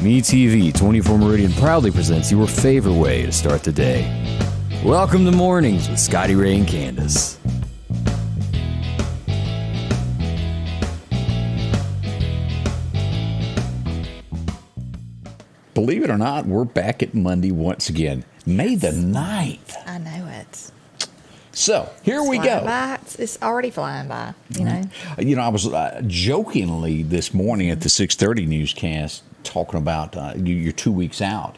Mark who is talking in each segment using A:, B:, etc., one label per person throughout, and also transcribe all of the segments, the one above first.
A: MeTV 24 Meridian proudly presents your favorite way to start the day. Welcome to Mornings with Scotty Ray and Cadnace.
B: Believe it or not, we're back at Monday once again. May the 9th.
C: I know it.
B: So, here we go.
C: By. It's already flying by, you know.
B: You know, I was jokingly this morning at the 6:30 newscast talking about you're 2 weeks out.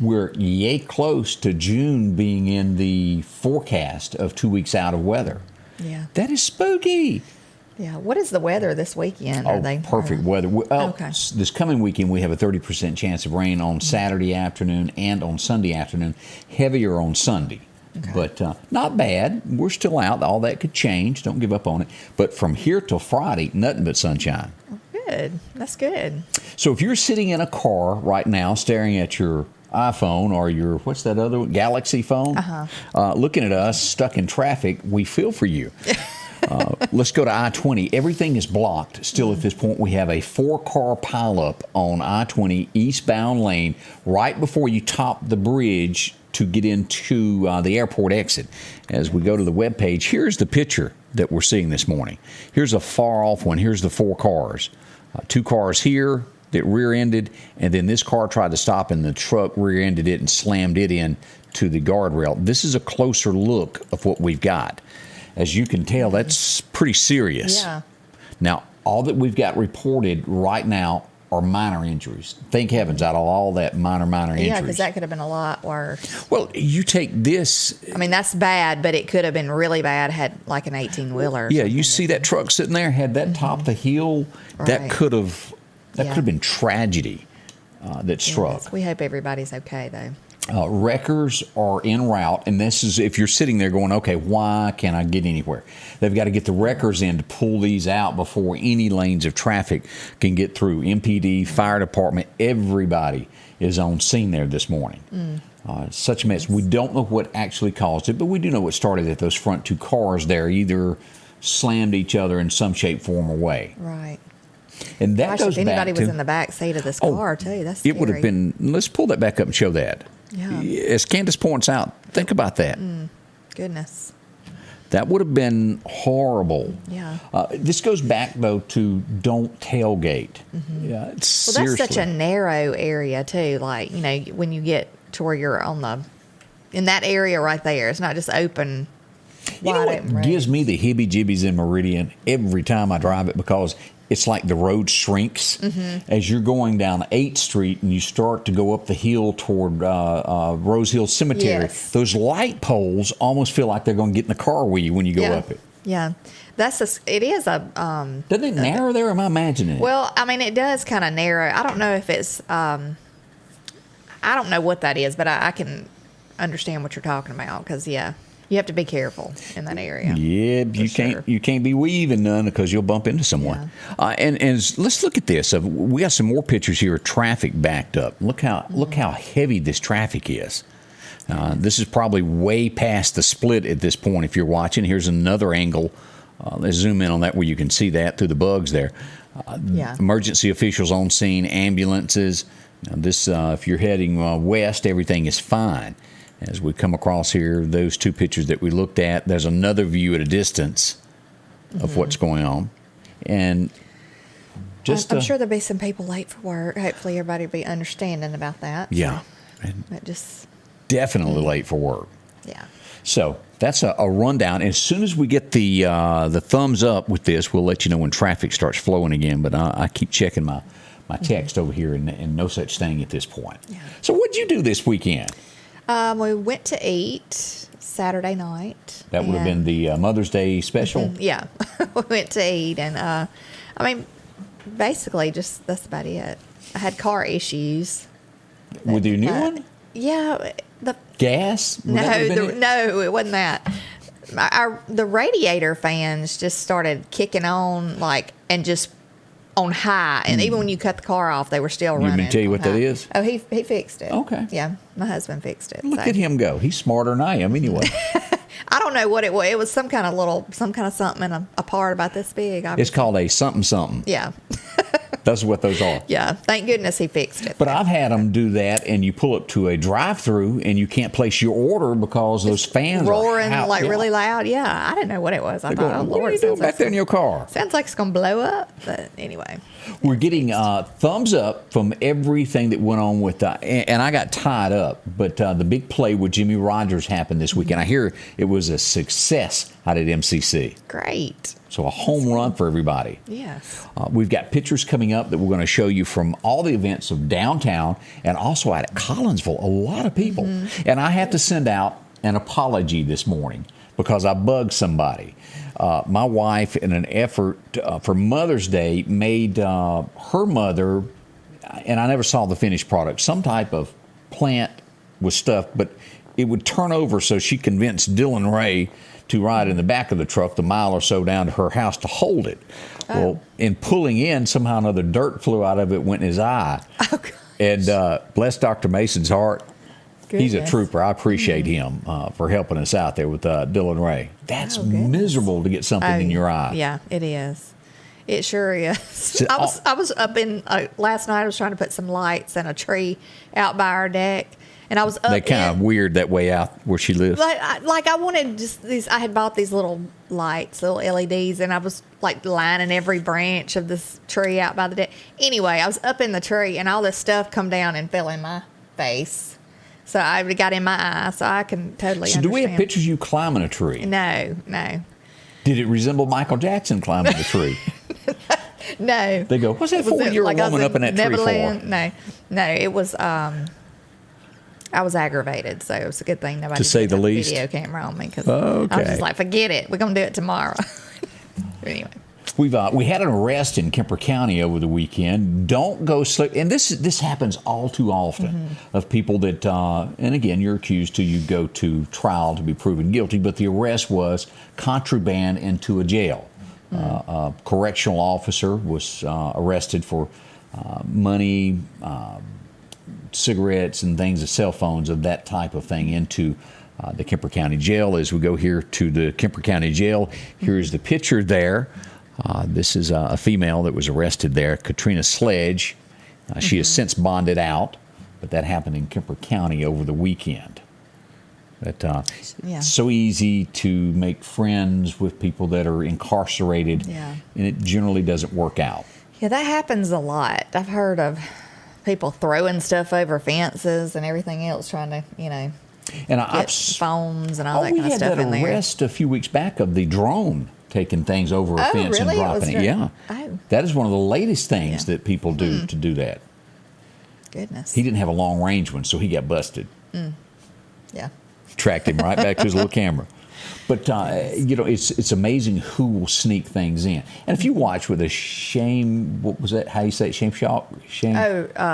B: We're yay close to June being in the forecast of 2 weeks out of weather.
C: Yeah.
B: That is spooky.
C: Yeah. What is the weather this weekend?
B: Oh, perfect weather.
C: Okay.
B: This coming weekend, we have a 30% chance of rain on Saturday afternoon and on Sunday afternoon, heavier on Sunday.
C: Okay.
B: But not bad. We're still out. All that could change. Don't give up on it. But from here till Friday, nothing but sunshine.
C: Good. That's good.
B: So if you're sitting in a car right now staring at your iPhone or your, what's that other one, Galaxy phone, looking at us stuck in traffic, we feel for you. Let's go to I-20. Everything is blocked still at this point. We have a 4-car pileup on I-20 eastbound lane right before you top the bridge to get into the airport exit. As we go to the webpage, here's the picture that we're seeing this morning. Here's a far-off one. Here's the 4 cars. 2 cars here that rear-ended, and then this car tried to stop, and the truck rear-ended it and slammed it in to the guardrail. This is a closer look of what we've got. As you can tell, that's pretty serious.
C: Yeah.
B: Now, all that we've got reported right now are minor injuries. Thank heavens, out of all that minor injuries.
C: Yeah, because that could have been a lot worse.
B: Well, you take this.
C: I mean, that's bad, but it could have been really bad had like an 18-wheeler.
B: Yeah, you see that truck sitting there, had that top the hill, that
C: Right.
B: could have been tragedy that struck.
C: Yes. We hope everybody's okay, though.
B: Wreckers are en route, and this is if you're sitting there going, okay, why can't I get anywhere? They've got to get the wreckers in to pull these out before any lanes of traffic can get through. MPD, fire department, everybody is on scene there this morning. Such a mess. We don't know what actually caused it, but we do know what started it. Those front 2 cars there either slammed each other in some shape, form, or way.
C: Right.
B: And that
C: Gosh,
B: goes
C: if
B: back
C: anybody
B: to,
C: was in the back seat of this car, too, that's
B: it would have
C: scary.
B: been. Let's pull that back up and show that.
C: Yeah.
B: As Candace points out, think about that.
C: Goodness.
B: That would have been horrible.
C: Yeah.
B: This goes back, though, to don't tailgate. Yeah,
C: Well,
B: seriously.
C: that's such a narrow area, too. Like, you know, when you get to where you're in that area right there, it's not just open,
B: You know
C: wide
B: what
C: open road.
B: gives me the heebie-jeebies in Meridian every time I drive it? Because it's like the road shrinks. As you're going down 8th Street and you start to go up the hill toward Rose Hill Cemetery,
C: Yes.
B: those light poles almost feel like they're going to get in the car with you when you go up it.
C: Yeah. It is a,
B: Doesn't it narrow there, or am I imagining it?
C: well, I mean, it does kind of narrow. I don't know if it's, I don't know what that is, but I can understand what you're talking about because, yeah, you have to be careful in that area.
B: Yeah,
C: sure.
B: you can't be weaving none because you'll bump into someone. And let's look at this. We got some more pictures here of traffic backed up. Look how heavy this traffic is. This is probably way past the split at this point. If you're watching, here's another angle. Let's zoom in on that where you can see that through the bugs there. Emergency officials on scene, ambulances. Now this, if you're heading west, everything is fine. As we come across here, those 2 pictures that we looked at, there's another view at a distance of what's going on. And just
C: I'm sure there'll be some people late for work. Hopefully everybody will be understanding about that.
B: Yeah.
C: So, but just,
B: Definitely late for work.
C: yeah.
B: So that's a rundown. As soon as we get the thumbs up with this, we'll let you know when traffic starts flowing again. But I keep checking my text over here, and no such thing at this point.
C: Yeah.
B: So what'd you do this weekend?
C: We went to eat Saturday night.
B: That would have been the Mother's Day special?
C: Yeah. We went to eat, and, I mean, basically just that's about it. I had car issues.
B: With your new one?
C: Yeah.
B: Gas? Would that have been it?
C: No, it wasn't that. The radiator fans just started kicking on, and just on high. And even when you cut the car off, they were still running.
B: You want me to tell you what
C: on
B: that
C: high.
B: is?
C: Oh, he fixed it.
B: Okay.
C: Yeah, my husband fixed it.
B: Look at him go. He's smarter than I am anyway.
C: I don't know what it was. It was some kind of something in a part about this big.
B: It's called a something.
C: Yeah.
B: That's what those are.
C: Yeah, thank goodness he fixed it.
B: But I've had them do that, and you pull up to a drive-through, and you can't place your order because those fans
C: roaring
B: are
C: really loud. Yeah, I didn't know what it was. I thought, oh
B: what
C: Lord,
B: are you doing back there in your car?
C: Sounds like it's gonna blow up. But anyway,
B: we're getting thumbs up from everything that went on with and I got tied up. But the big play with Jimmy Rogers happened this weekend. I hear it was a success out at MCC.
C: Great.
B: So a home run for everybody.
C: Yes.
B: We've got pictures coming up that we're going to show you from all the events of downtown and also out at Collinsville. A lot of people. And I have to send out an apology this morning because I bugged somebody. My wife, in an effort for Mother's Day, made her mother, and I never saw the finished product, some type of plant with stuff, but it would turn over, so she convinced Dylan Ray to ride in the back of the truck the mile or so down to her house to hold it. Oh. Well, in pulling in, somehow another dirt flew out of it, went in his eye. Oh, and bless Dr. Mason's heart. Goodness. He's a trooper. I appreciate him for helping us out there with Dylan Ray. That's miserable to get something in your eye.
C: Yeah, it is. It sure is. I was up in last night. I was trying to put some lights and a tree out by our deck. And I was up. They
B: kind of weird that way out where she lives.
C: Like I wanted just these. I had bought these little lights, little LEDs, and I was like lining every branch of this tree out by the deck. Anyway, I was up in the tree, and all this stuff come down and fell in my face. So I got in my eye. So I can totally.
B: So
C: understand.
B: Do we have pictures of you climbing a tree?
C: No.
B: Did it resemble Michael Jackson climbing the tree?
C: No.
B: They go, what's that 4-year-old woman up in that
C: Neverland?
B: tree
C: for? No. It was. I was aggravated, so it was a good thing nobody
B: to say the least
C: video camera on me because I was just like, forget it, we're gonna do it tomorrow. Anyway,
B: we had an arrest in Kemper County over the weekend. Don't go slip, and this happens all too often of people that and again you're accused till you go to trial to be proven guilty. But the arrest was contraband into a jail. A correctional officer was arrested for money. Cigarettes and things, cell phones, of that type of thing into the Kemper County Jail. As we go here to the Kemper County Jail, here's the picture there. This is a female that was arrested there, Katrina Sledge. She has since bonded out, but that happened in Kemper County over the weekend. It's so easy to make friends with people that are incarcerated, and it generally doesn't work out.
C: Yeah, that happens a lot. I've heard of people throwing stuff over fences and everything else, trying to, and get phones and all that kind of stuff in there.
B: We had that arrest a few weeks back of the drone taking things over a fence and dropping it. Yeah.
C: Oh.
B: That is one of the latest things that people do to do that.
C: Goodness.
B: He didn't have a long range one, so he got busted.
C: Yeah.
B: Tracked him right back to his little camera. But, it's amazing who will sneak things in. And if you watch with what was that, how you say it,
C: Shawshank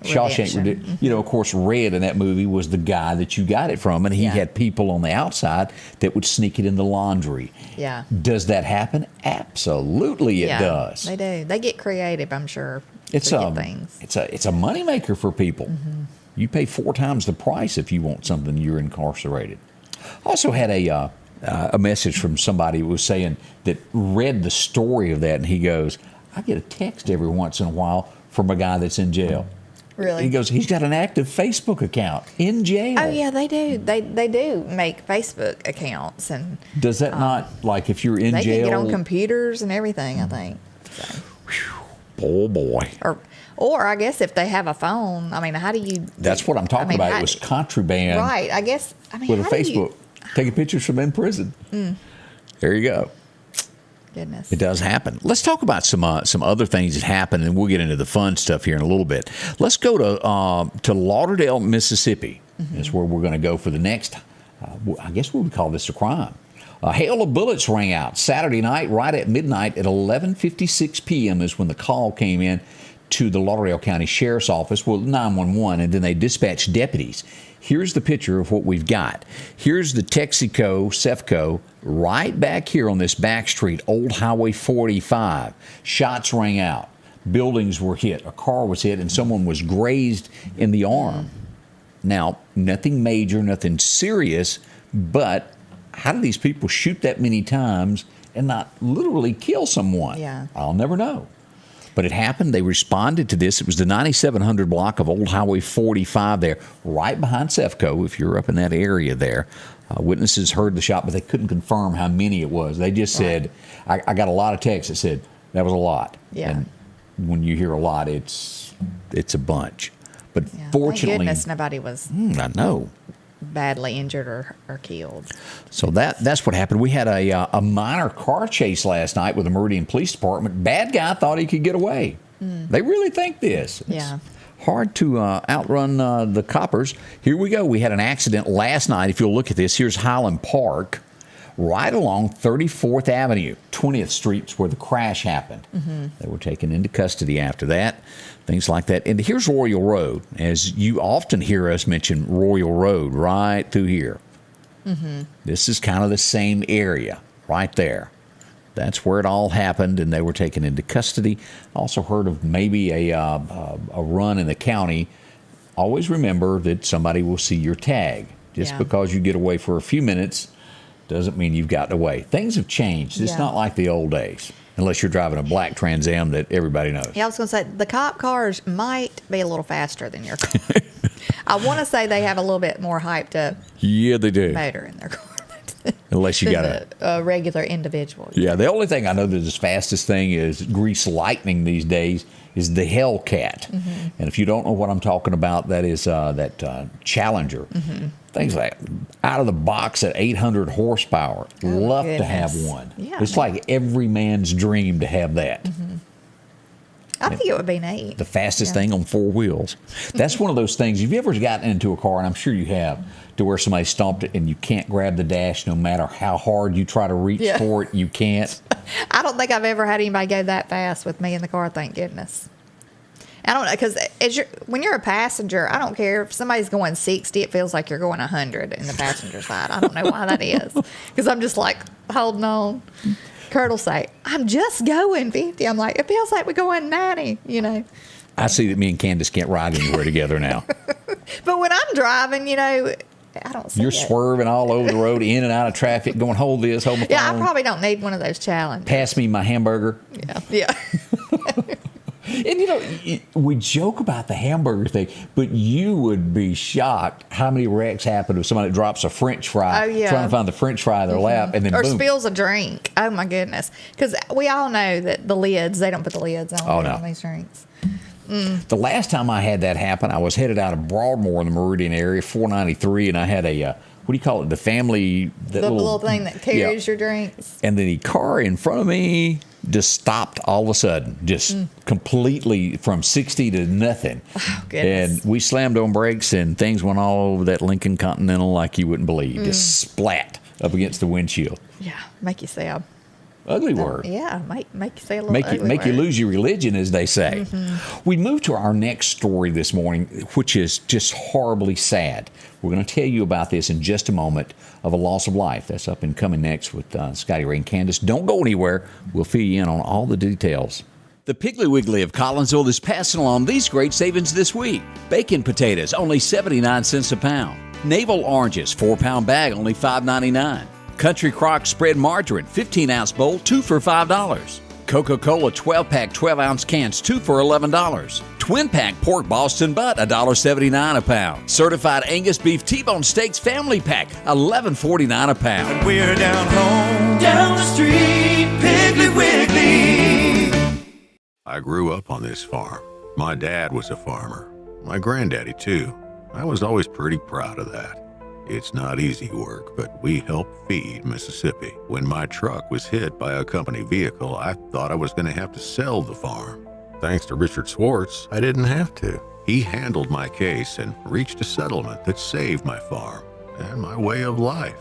B: Redemption. Of course, Red in that movie was the guy that you got it from, and he had people on the outside that would sneak it in the laundry.
C: Yeah.
B: Does that happen? Absolutely it does.
C: They do. They get creative, I'm sure,
B: it's
C: to get things.
B: It's a moneymaker for people. You pay 4 times the price if you want something you're incarcerated. Also had a message from somebody who was saying that read the story of that, and he goes, I get a text every once in a while from a guy that's in jail.
C: Really?
B: He goes, he's got an active Facebook account in jail.
C: Oh, yeah, they do. They do make Facebook accounts. And
B: does that not, like if you're in jail?
C: They can get on computers and everything, I think. So.
B: Oh, boy.
C: Or I guess if they have a phone, how do you...
B: That's what I'm talking about. It was contraband.
C: Right, I guess...
B: with a Facebook. Taking pictures from in prison. There you go.
C: Goodness.
B: It does happen. Let's talk about some other things that happen, and we'll get into the fun stuff here in a little bit. Let's go to Lauderdale, Mississippi. That's where we're going to go for the next, I guess we would call this a crime. A hail of bullets rang out Saturday night right at midnight at 11:56 p.m. is when the call came in to the Lauderdale County Sheriff's Office, 911, and then they dispatched deputies. Here's the picture of what we've got. Here's the Texaco, Cefco, right back here on this back street, Old Highway 45. Shots rang out. Buildings were hit. A car was hit, and someone was grazed in the arm. Now, nothing major, nothing serious, but how do these people shoot that many times and not literally kill someone?
C: Yeah.
B: I'll never know. But it happened. They responded to this. It was the 9700 block of Old Highway 45 there, right behind Sefco, if you're up in that area there. Witnesses heard the shot, but they couldn't confirm how many it was. They just said, I got a lot of texts that said, that was a lot.
C: Yeah.
B: And when you hear a lot, it's a bunch. But
C: Yeah.
B: fortunately,
C: Thank goodness nobody was
B: I know.
C: badly injured or killed.
B: So that's what happened. We had a minor car chase last night with the Meridian Police Department. Bad guy thought he could get away. They really think this.
C: Yeah.
B: Hard to outrun the coppers. Here we go. We had an accident last night. If you'll look at this, here's Highland Park, right along 34th Avenue, 20th Street's where the crash happened. They were taken into custody after that, things like that. And here's Royal Road, as you often hear us mention Royal Road, right through here. This is kind of the same area right there. That's where it all happened, and they were taken into custody. Also heard of maybe a run in the county. Always remember that somebody will see your tag. Just because you get away for a few minutes doesn't mean you've gotten away. Things have changed. It's not like the old days, unless you're driving a black Trans Am that everybody knows.
C: Yeah, I was going to say, the cop cars might be a little faster than your car. I want to say they have a little bit more hyped up
B: Yeah, they do.
C: motor in their car.
B: Unless you got
C: a regular individual.
B: Yeah, the only thing I know that is fastest thing is grease lightning these days is the Hellcat. And if you don't know what I'm talking about, that is that Challenger. Things like out of the box at 800 horsepower. Love to have one.
C: Yeah,
B: it's like every man's dream to have that.
C: I think it would be neat.
B: The fastest thing on four wheels. That's one of those things. Have you ever gotten into a car, and I'm sure you have, to where somebody stomped it and you can't grab the dash no matter how hard you try to reach for it, you can't?
C: I don't think I've ever had anybody go that fast with me in the car, thank goodness. I don't know, because when you're a passenger, I don't care if somebody's going 60, it feels like you're going 100 in the passenger side. I don't know why that is, because I'm just like holding on. Kurt will say, I'm just going 50. I'm like, it feels like we're going 90, you know.
B: I see that me and Candace can't ride anywhere together now.
C: But when I'm driving, you know, I don't see
B: You're
C: it.
B: swerving all over the road, in and out of traffic, going, hold this, hold my phone.
C: Yeah, I probably don't need one of those challenges.
B: Pass me my hamburger.
C: Yeah.
B: And, you know, we joke about the hamburger thing, but you would be shocked how many wrecks happen if somebody drops a French fry, trying to find the French fry in their lap, and then
C: or
B: boom.
C: spills a drink. Oh, my goodness. Because we all know that the lids, they don't put the lids on these drinks.
B: The last time I had that happen, I was headed out of Broadmoor in the Meridian area, 493, and I had a, what do you call it, the family...
C: The little thing that carries your drinks.
B: And the car in front of me just stopped all of a sudden, just completely from 60 to nothing.
C: Oh, goodness.
B: And we slammed on brakes, and things went all over that Lincoln Continental like you wouldn't believe. Just splat up against the windshield.
C: Yeah, make you say
B: Ugly word.
C: Yeah, make you say a little ugly
B: Make you
C: word.
B: lose your religion, as they say. We move to our next story this morning, which is just horribly sad. We're going to tell you about this in just a moment, of a loss of life. That's up and coming next with Scotty Ray and Candace. Don't go anywhere. We'll fill you in on all the details. The Piggly Wiggly of Collinsville is passing along these great savings this week. Bacon potatoes, only 79 cents a pound. Navel oranges, 4-pound bag, only $5.99. Country Crock spread margarine, 15-ounce bowl, 2 for $5. Coca-Cola 12-pack, 12-ounce cans, 2 for $11. Twin-pack pork Boston butt, $1.79 a pound. Certified Angus beef T-bone steaks family pack, $11.49 a pound.
D: And we're down home, down the street, Piggly Wiggly.
E: I grew up on this farm. My dad was a farmer. My granddaddy, too. I was always pretty proud of that. It's not easy work, but we help feed Mississippi. When my truck was hit by a company vehicle, I thought I was going to have to sell the farm. Thanks to Richard Swartz, I didn't have to. He handled my case and reached a settlement that saved my farm and my way of life.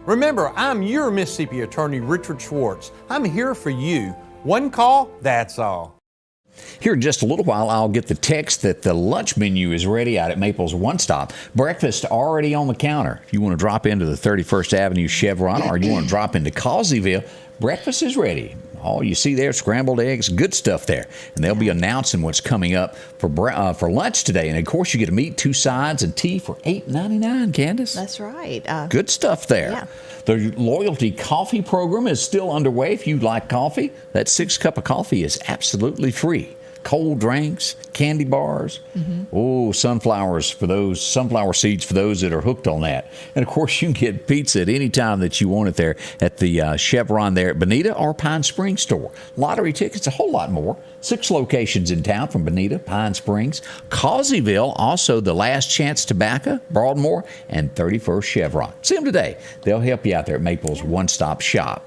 F: Remember, I'm your Mississippi attorney, Richard Swartz. I'm here for you. One call, that's all.
B: Here in just a little while, I'll get the text that the lunch menu is ready out at Maple's One Stop. Breakfast already on the counter. If you want to drop into the 31st Avenue Chevron or you want to drop into Causeyville, breakfast is ready. All you see there, scrambled eggs, good stuff there. And they'll be announcing what's coming up for lunch today. And, of course, you get a meat, 2 sides, and tea for $8.99, Candace.
C: That's right.
B: Good stuff there.
C: Yeah.
B: The loyalty coffee program is still underway. If you like coffee, that 6 cup of coffee is absolutely free. cold drinks, candy bars. Oh, sunflower seeds for those that are hooked on that. And of course, you can get pizza at any time that you want it there at the Chevron there at Bonita or Pine Springs store. Lottery tickets, a whole lot more. 6 locations in town from Bonita, Pine Springs, Causeyville, also the Last Chance Tobacco, Broadmoor, and 31st Chevron. See them today. They'll help you out there at Maple's One-Stop Shop.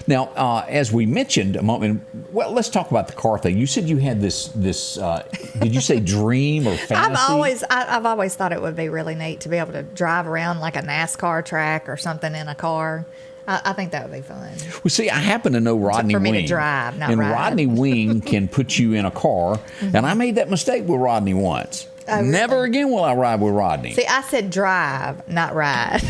B: Now, as we mentioned a moment, well, let's talk about the car thing. You said you had this did you say dream or fantasy?
C: I've always thought it would be really neat to be able to drive around like a NASCAR track or something in a car. I think that would be fun.
B: Well, see, I happen to know Rodney Wing.
C: For me to drive, not
B: and
C: ride.
B: Rodney Wing can put you in a car, and I made that mistake with Rodney once.
C: Oh,
B: Never
C: really?
B: again will I ride with Rodney.
C: See, I said drive, not ride.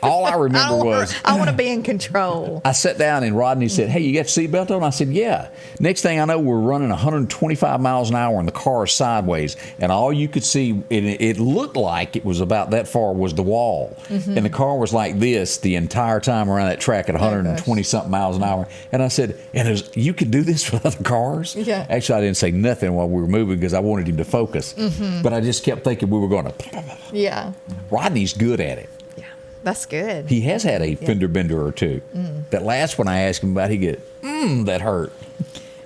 B: All I remember was
C: I want to be in control.
B: I sat down and Rodney said, "Hey, you got your seatbelt on?" I said, "Yeah." Next thing I know, we're running 125 miles an hour and the car is sideways, and all you could see, it looked like it was about that far, was the wall, and the car was like this the entire time around that track at 120 something miles an hour. And I said, "You could do this with other cars?"
C: Yeah.
B: Actually, I didn't say nothing while we were moving because I wanted him to focus, but I just kept thinking we were going to.
C: Yeah.
B: Rodney's good at it.
C: That's good.
B: He has had a fender bender or two. That last one I asked him about, he get, that hurt.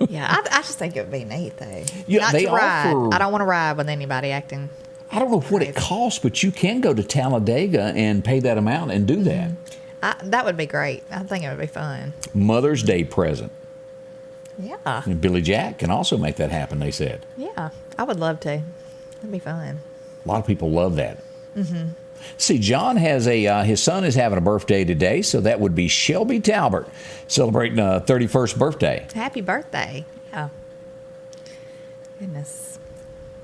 C: Yeah, I just think it would be neat though.
B: Yeah,
C: not
B: they
C: to ride.
B: offer-
C: I don't want to ride with anybody acting.
B: I don't know what it costs, but you can go to Talladega and pay that amount and do that.
C: That would be great. I think it would be fun.
B: Mother's Day present.
C: Yeah.
B: And Billy Jack can also make that happen, they said.
C: Yeah. I would love to. That'd be fun.
B: A lot of people love that. See, John has his son is having a birthday today, so that would be Shelby Talbert celebrating a 31st birthday.
C: Happy birthday. Yeah. Goodness.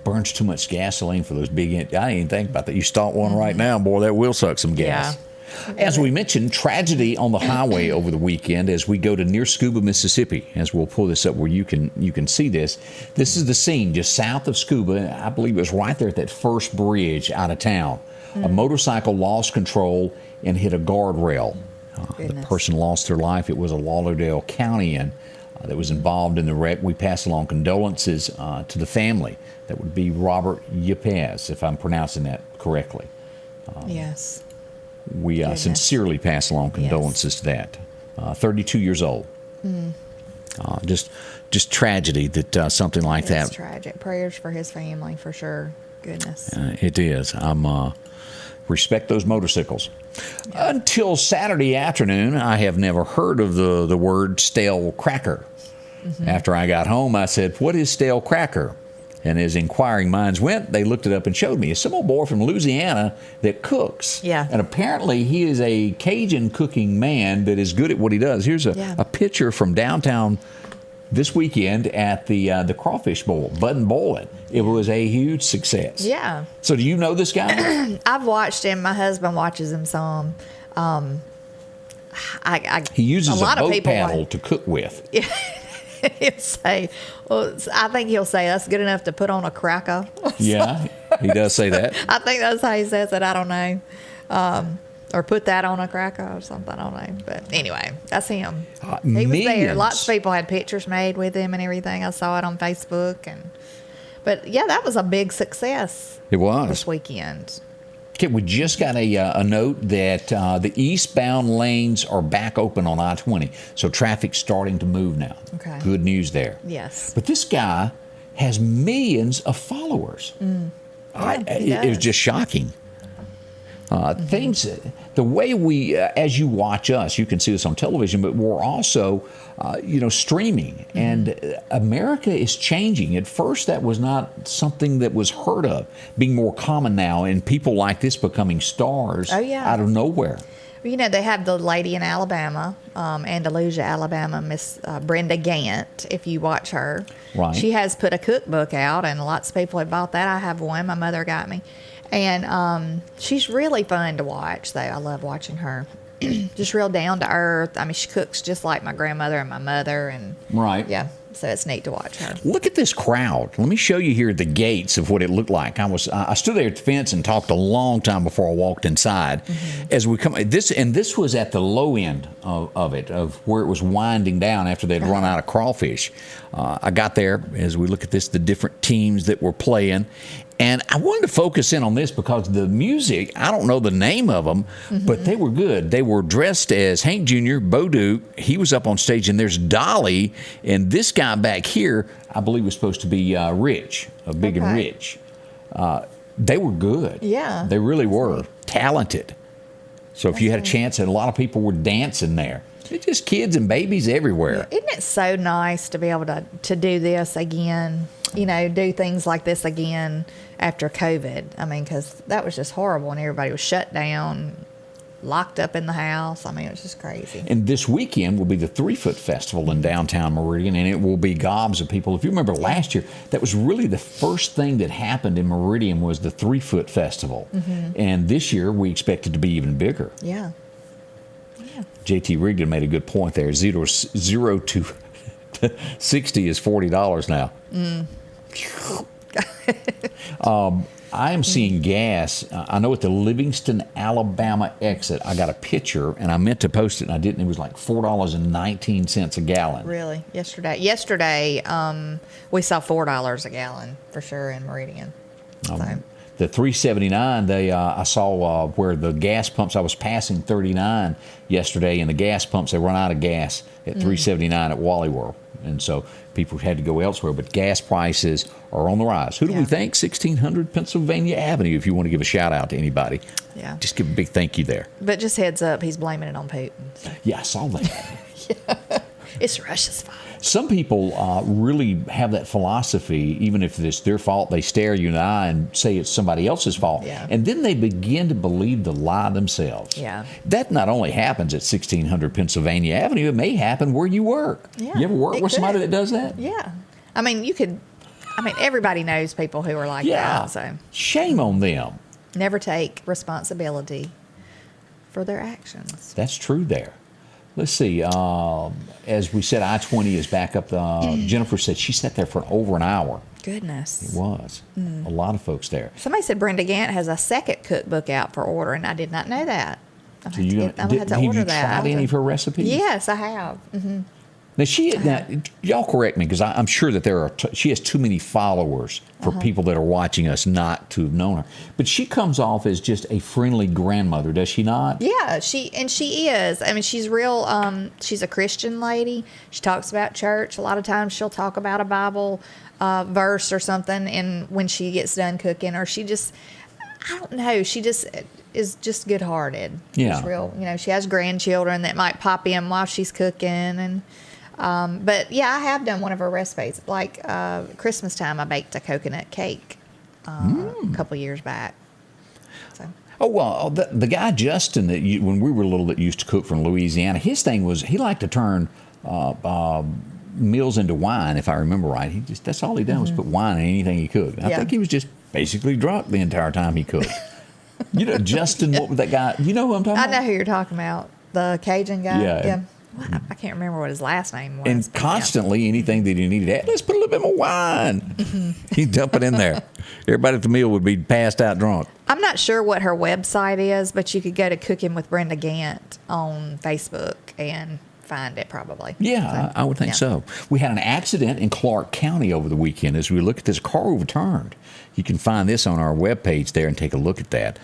B: Burns too much gasoline for those big, I didn't even think about that. You start one right now, boy, that will suck some gas.
C: Yeah.
B: As we mentioned, tragedy on the highway over the weekend as we go to near Scooba, Mississippi. As we'll pull this up where you can see this. This is the scene just south of Scooba. I believe it was right there at that first bridge out of town. A motorcycle lost control and hit a guardrail. The person lost their life. It was a Lauderdale County that was involved in the wreck. We pass along condolences to the family. That would be Robert Yepes, if I'm pronouncing that correctly.
C: Yes.
B: We sincerely pass along condolences to that. 32 years old. Just tragedy that something like that.
C: It's tragic. Prayers for his family, for sure. Goodness.
B: It is. Respect those motorcycles. Yeah. Until Saturday afternoon, I have never heard of the word stale cracker. After I got home, I said, "What is stale cracker?" And as inquiring minds went, they looked it up and showed me. It's some old boy from Louisiana that cooks.
C: Yeah.
B: And apparently he is a Cajun cooking man that is good at what he does. Here's a picture from downtown this weekend at the Crawfish Bowl, Bud and Boil It. It was a huge success.
C: Yeah.
B: So do you know this guy?
C: I've watched him. My husband watches him some.
B: He uses a
C: lot of
B: boat
C: people
B: paddle to cook with.
C: Yeah. He'll say, well, I think he'll say that's good enough to put on a cracker.
B: Yeah, he does say that.
C: I think that's how he says it. I don't know. Or put that on a cracker or something. I don't know. But anyway, that's him. He was there. Lots of people had pictures made with him and everything. I saw it on Facebook. But yeah, that was a big success.
B: It was.
C: This weekend.
B: Okay, we just got a note that the eastbound lanes are back open on I-20. So traffic's starting to move now.
C: Okay.
B: Good news there.
C: Yes.
B: But this guy has millions of followers. It was just shocking. Things, the way we, as you watch us, you can see this on television, but we're also, streaming. And America is changing. At first, that was not something that was heard of, being more common now, and people like this becoming stars out of nowhere.
C: Well, they have the lady in Alabama, Andalusia, Alabama, Miss Brenda Gant, if you watch her.
B: Right.
C: She has put a cookbook out, and lots of people have bought that. I have one. My mother got me. And she's really fun to watch, though. I love watching her. Just real down to earth. I mean, she cooks just like my grandmother and my mother. And
B: right.
C: Yeah, So it's neat to watch her.
B: Look at this crowd. Let me show you here the gates of what it looked like. I stood there at the fence and talked a long time before I walked inside. As we come, this was at the low end of it, of where it was winding down after they'd run out of crawfish. I got there as we look at this, the different teams that were playing. And I wanted to focus in on this because the music, I don't know the name of them, but they were good. They were dressed as Hank Jr., Bo Duke. He was up on stage, and there's Dolly. And this guy back here, I believe, was supposed to be Rich, Big and Rich. They were good.
C: Yeah.
B: They really were talented. So if you had a chance, and a lot of people were dancing there. It's just kids and babies everywhere.
C: Isn't it so nice to be able to do this again? You know, do things like this again after COVID. I mean, because that was just horrible and everybody was shut down, locked up in the house. I mean, it was just crazy.
B: And this weekend will be the 3 Foot Festival in downtown Meridian, and it will be gobs of people. If you remember last year, that was really the first thing that happened in Meridian was the 3 Foot Festival. And this year, we expect it to be even bigger.
C: Yeah.
B: JT Rigdon made a good point there. 0 to 60 is $40 now. I am seeing gas. I know at the Livingston, Alabama exit, I got a picture, and I meant to post it, and I didn't. It was like $4.19 a gallon.
C: Really? Yesterday, we saw $4 a gallon for sure in Meridian. So.
B: The 379, I saw where the gas pumps, I was passing 39 yesterday, and the gas pumps, they run out of gas at 379 at Wally World. And so people had to go elsewhere, but gas prices are on the rise. Who do we thank? 1600 Pennsylvania Avenue, if you want to give a shout out to anybody.
C: Yeah.
B: Just give a big thank you there.
C: But just heads up, he's blaming it on Putin. So.
B: Yeah, I saw that.
C: It's Russia's fault.
B: Some people really have that philosophy, even if it's their fault, they stare you in the eye and say it's somebody else's fault.
C: Yeah.
B: And then they begin to believe the lie themselves.
C: Yeah.
B: That not only happens at 1600 Pennsylvania Avenue, it may happen where you work.
C: Yeah,
B: You ever work with somebody that does that?
C: Yeah. I mean, everybody knows people who are like that. So
B: Shame on them.
C: never take responsibility for their actions.
B: That's true there. Let's see. As we said, I-20 is back up. Jennifer said she sat there for over an hour.
C: Goodness.
B: It was. A lot of folks there.
C: Somebody said Brenda Gant has a second cookbook out for order, and I did not know that. I'm
B: So
C: going to have to
B: have
C: order
B: you
C: that.
B: tried any of her recipes?
C: Yes, I have.
B: Now, y'all correct me, because I'm sure that she has too many followers for people that are watching us not to have known her. But she comes off as just a friendly grandmother, does she not?
C: Yeah, she is. I mean, she's real. She's a Christian lady. She talks about church. A lot of times she'll talk about a Bible verse or something, and when she gets done cooking, or she just, I don't know, she just is just good-hearted.
B: Yeah.
C: She's real. You know, she has grandchildren that might pop in while she's cooking, and but yeah, I have done one of her recipes. Like Christmas time, I baked a coconut cake a couple years back. So.
B: Oh, well, the guy, Justin, when we were little that used to cook from Louisiana, his thing was he liked to turn meals into wine, if I remember right. That's all he done was put wine in anything he cooked. I think he was just basically drunk the entire time he cooked. You know, Justin, what was that guy? You know who I'm talking about?
C: I know who you're talking about. The Cajun guy.
B: Yeah.
C: Well, I can't remember what his last name was.
B: And constantly, anything that he needed to add, let's put a little bit more wine. He'd dump it in there. Everybody at the meal would be passed out drunk.
C: I'm not sure what her website is, but you could go to Cooking with Brenda Gant on Facebook and find it probably.
B: Yeah, I would think so. We had an accident in Clark County over the weekend. As we look at this, car overturned. You can find this on our webpage there and take a look at that.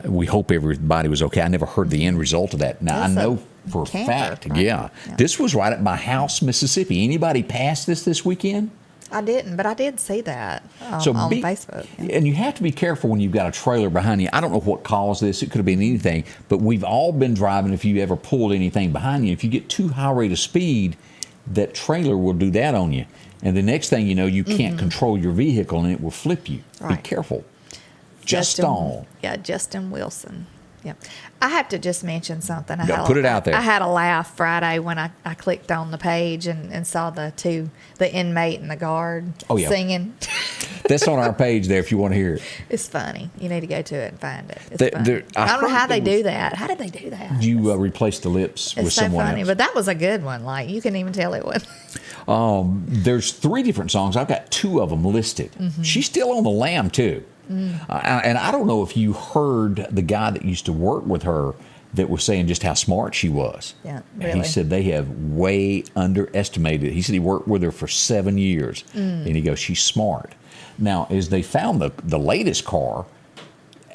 B: We hope everybody was okay. I never heard the end result of that. Now, I know for a fact,
C: right?
B: This was right at my house, Mississippi. Anybody passed this weekend?
C: I didn't, but I did see that on Facebook. Yeah.
B: And you have to be careful when you've got a trailer behind you. I don't know what caused this. It could have been anything. But we've all been driving, if you ever pulled anything behind you, if you get too high rate of speed, that trailer will do that on you. And the next thing you know, you can't control your vehicle and it will flip you.
C: Right.
B: Be careful. Justin
C: Justin Wilson. Yep. I have to just mention something.
B: Put it out there.
C: I had a laugh Friday when I clicked on the page and saw the inmate and the guard singing.
B: That's on our page there if you want to hear it.
C: It's funny. You need to go to it and find it. It's funny. I don't know how they do that. How did they do that?
B: You replace the lips with someone
C: funny,
B: else.
C: but that was a good one. Like, you couldn't even tell it was.
B: There's 3 different songs. I've got 2 of them listed. Mm-hmm. She's still on the lam, too. And I don't know if you heard the guy that used to work with her that was saying just how smart she was.
C: Yeah, really.
B: And he said they have way underestimated it. He said he worked with her for 7 years. And he goes, she's smart. Now, as they found the latest car,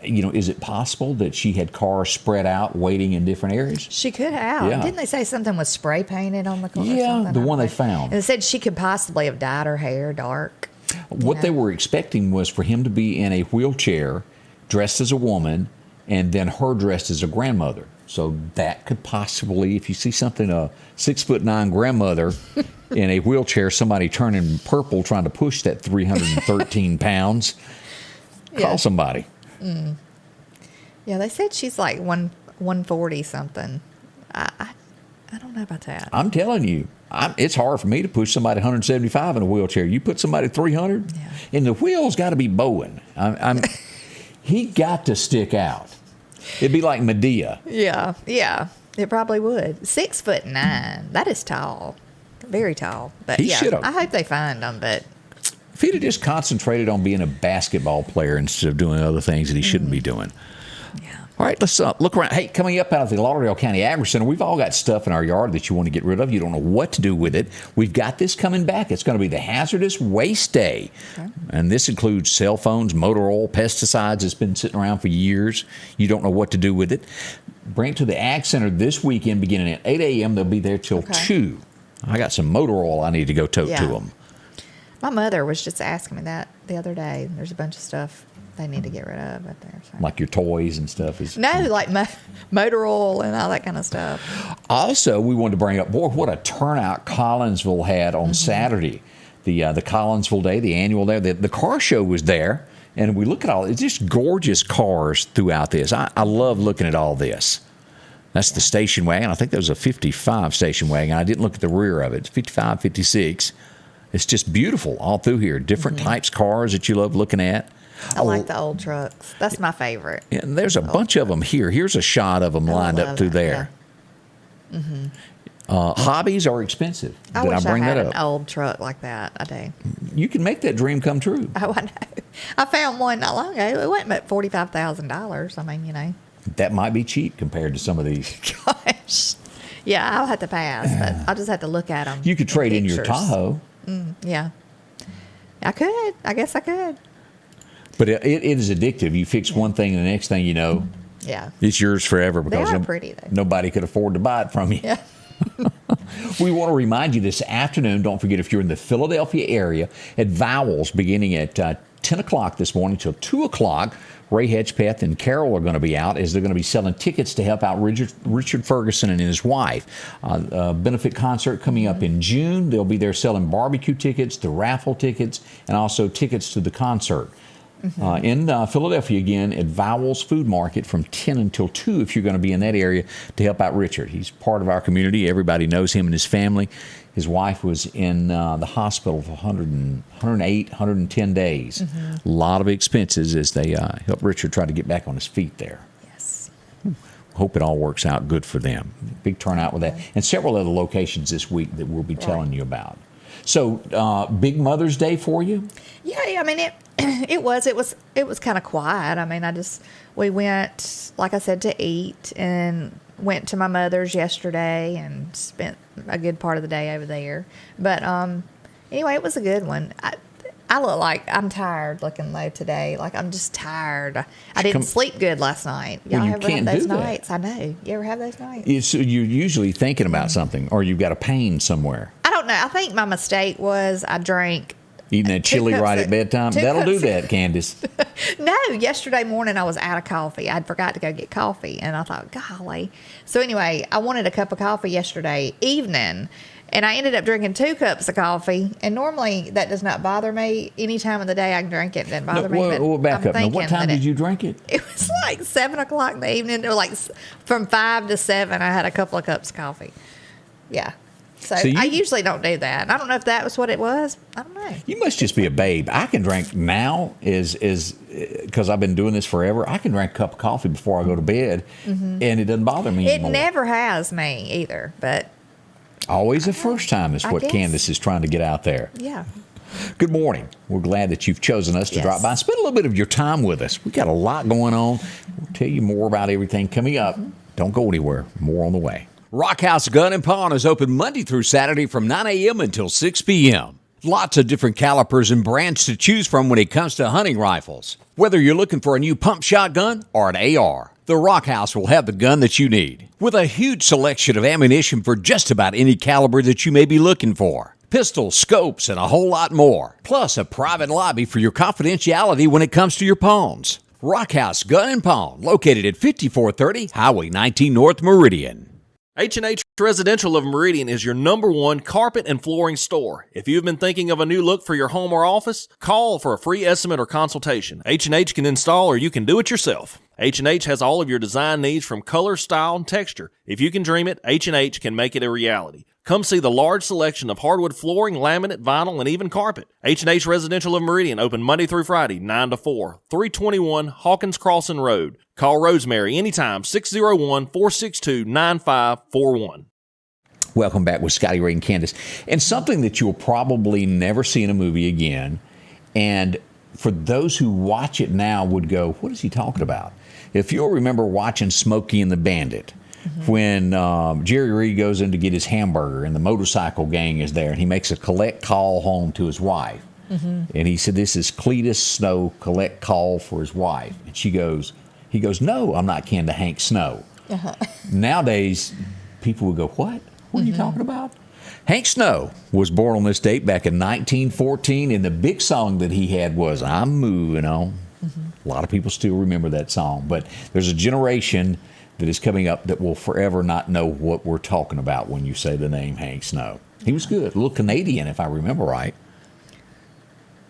B: is it possible that she had cars spread out waiting in different areas?
C: She could have.
B: Yeah.
C: Didn't they say something was spray painted on the car?
B: Yeah, the one they found.
C: And it said she could possibly have dyed her hair dark.
B: What they were expecting was for him to be in a wheelchair, dressed as a woman, and then her dressed as a grandmother. So that could possibly, if you see something, a 6'9" grandmother in a wheelchair, somebody turning purple trying to push that 313 pounds, call somebody.
C: Mm. Yeah, they said she's like 140 something. I don't know about that.
B: I'm telling you, it's hard for me to push somebody 175 in a wheelchair. You put somebody 300, and the wheel's got to be bowing. He got to stick out. It'd be like Medea.
C: Yeah, it probably would. 6'9". That is tall, very tall. But
B: He should've.
C: I hope they find him. But
B: if he'd have just concentrated on being a basketball player instead of doing other things that he shouldn't be doing.
C: Yeah.
B: All right, let's look around. Hey, coming up out of the Lauderdale County Agri Center, we've all got stuff in our yard that you want to get rid of. You don't know what to do with it. We've got this coming back. It's going to be the Hazardous Waste Day. Okay. And this includes cell phones, motor oil, pesticides. It's been sitting around for years. You don't know what to do with it. Bring it to the Ag Center this weekend beginning at 8 a.m. They'll be there till 2. I got some motor oil I need to go tote to them.
C: My mother was just asking me that the other day. There's a bunch of stuff they need to get rid of out there. So.
B: Like your toys and stuff?
C: No, like motor oil and all that kind of stuff.
B: Also, we wanted to bring up, boy, what a turnout Collinsville had on Saturday. The Collinsville Day, the annual day. The car show was there, and we look at all, it's just gorgeous cars throughout this. I love looking at all this. That's the station wagon. I think that was a 55 station wagon. I didn't look at the rear of it. It's 55, 56. It's just beautiful all through here. Different types of cars that you love looking at.
C: I like the old trucks. That's my favorite.
B: Yeah, and there's a bunch of them here. Here's a shot of them lined up through there. Yeah. Hobbies are expensive.
C: I wish I had an old truck like that. I do.
B: You can make that dream come true.
C: Oh, I know. I found one not long ago. It went at $45,000. I mean,
B: That might be cheap compared to some of these.
C: Gosh. Yeah, I'll have to pass, but I'll just have to look at them.
B: You could trade in your Tahoe.
C: Yeah. I could. I guess I could.
B: But it is addictive. You fix one thing and the next thing you know, it's yours forever because
C: they are pretty, though.
B: Nobody could afford to buy it from you.
C: Yeah.
B: We want to remind you this afternoon, don't forget if you're in the Philadelphia area, at Vowels beginning at 10 o'clock this morning till 2 o'clock, Ray Hedgepeth and Carol are going to be out as they're going to be selling tickets to help out Richard Ferguson and his wife. A benefit concert coming up in June. They'll be there selling barbecue tickets, the raffle tickets, and also tickets to the concert. In Philadelphia again at Vowels Food Market from 10 until 2 if you're going to be in that area to help out Richard. He's part of our community. Everybody knows him and his family. His wife was in the hospital for 108, 110 days. A lot of expenses as they help Richard try to get back on his feet there.
C: Yes.
B: Hope it all works out good for them. Big turnout with that. And several other locations this week that we'll be telling you about. So, big Mother's Day for you?
C: Yeah, I mean, it was kind of quiet. I mean, we went, like I said, to eat and went to my mother's yesterday and spent a good part of the day over there. But anyway, it was a good one. I look like I'm tired looking though today. Like I'm just tired. I didn't sleep good last night. Y'all ever have those nights? I know. You ever have those nights?
B: You're usually thinking about something or you've got a pain somewhere.
C: I don't know. I think my mistake was I drank.
B: Eating that chili right at bedtime? That'll do that, Candace.
C: No, yesterday morning I was out of coffee. I'd forgot to go get coffee, and I thought, golly. So anyway, I wanted a cup of coffee yesterday evening, And I ended up drinking 2 cups of coffee. And normally that does not bother me. Any time of the day I can drink it. It doesn't bother me. But
B: Well, back
C: I'm
B: up. Now, what time did you drink it?
C: It was like 7 o'clock in the evening. Or like from 5 to 7, I had a couple of cups of coffee. Yeah. So I usually don't do that. I don't know if that was what it was. I don't know.
B: You must just be a babe. I can drink now because I've been doing this forever. I can drink a cup of coffee before I go to bed, and it doesn't bother me anymore.
C: It never has me either, but
B: always the first time is what
C: guess.
B: Candace is trying to get out there.
C: Yeah.
B: Good morning. We're glad that you've chosen us to
C: Yes.
B: drop by and spend a little bit of your time with us. We've got a lot going on. We'll tell you more about everything coming up. Don't go anywhere. More on the way.
A: Rock House Gun and Pawn is open Monday through Saturday from 9 a.m. until 6 p.m. Lots of different calibers and brands to choose from when it comes to hunting rifles. Whether you're looking for a new pump shotgun or an AR, the Rock House will have the gun that you need. With a huge selection of ammunition for just about any caliber that you may be looking for. Pistols, scopes, and a whole lot more. Plus a private lobby for your confidentiality when it comes to your pawns. Rock House Gun and Pawn, located at 5430 Highway 19 North Meridian.
G: H&H Residential of Meridian is your #1 carpet and flooring store. If you've been thinking of a new look for your home or office, call for a free estimate or consultation. H&H can install or you can do it yourself. H&H has all of your design needs from color, style, and texture. If you can dream it, H&H can make it a reality. Come see the large selection of hardwood flooring, laminate, vinyl, and even carpet. H&H Residential of Meridian, open Monday through Friday, 9 to 4, 321 Hawkins Crossing Road. Call Rosemary anytime, 601-462-9541.
B: Welcome back with Scotty Ray and Candace. And something that you'll probably never see in a movie again, and for those who watch it now would go, what is he talking about? If you'll remember watching Smokey and the Bandit, when Jerry Reed goes in to get his hamburger and the motorcycle gang is there, and he makes a collect call home to his wife. And he said, this is Cletus Snow, collect call for his wife. And he goes, no, I'm not kin to Hank Snow. Nowadays, people would go, what? What are you talking about? Hank Snow was born on this date back in 1914, and the big song that he had was I'm Moving On. A lot of people still remember that song, but there's a generation that is coming up that will forever not know what we're talking about when you say the name Hank Snow. He was good, a little Canadian, if I remember right.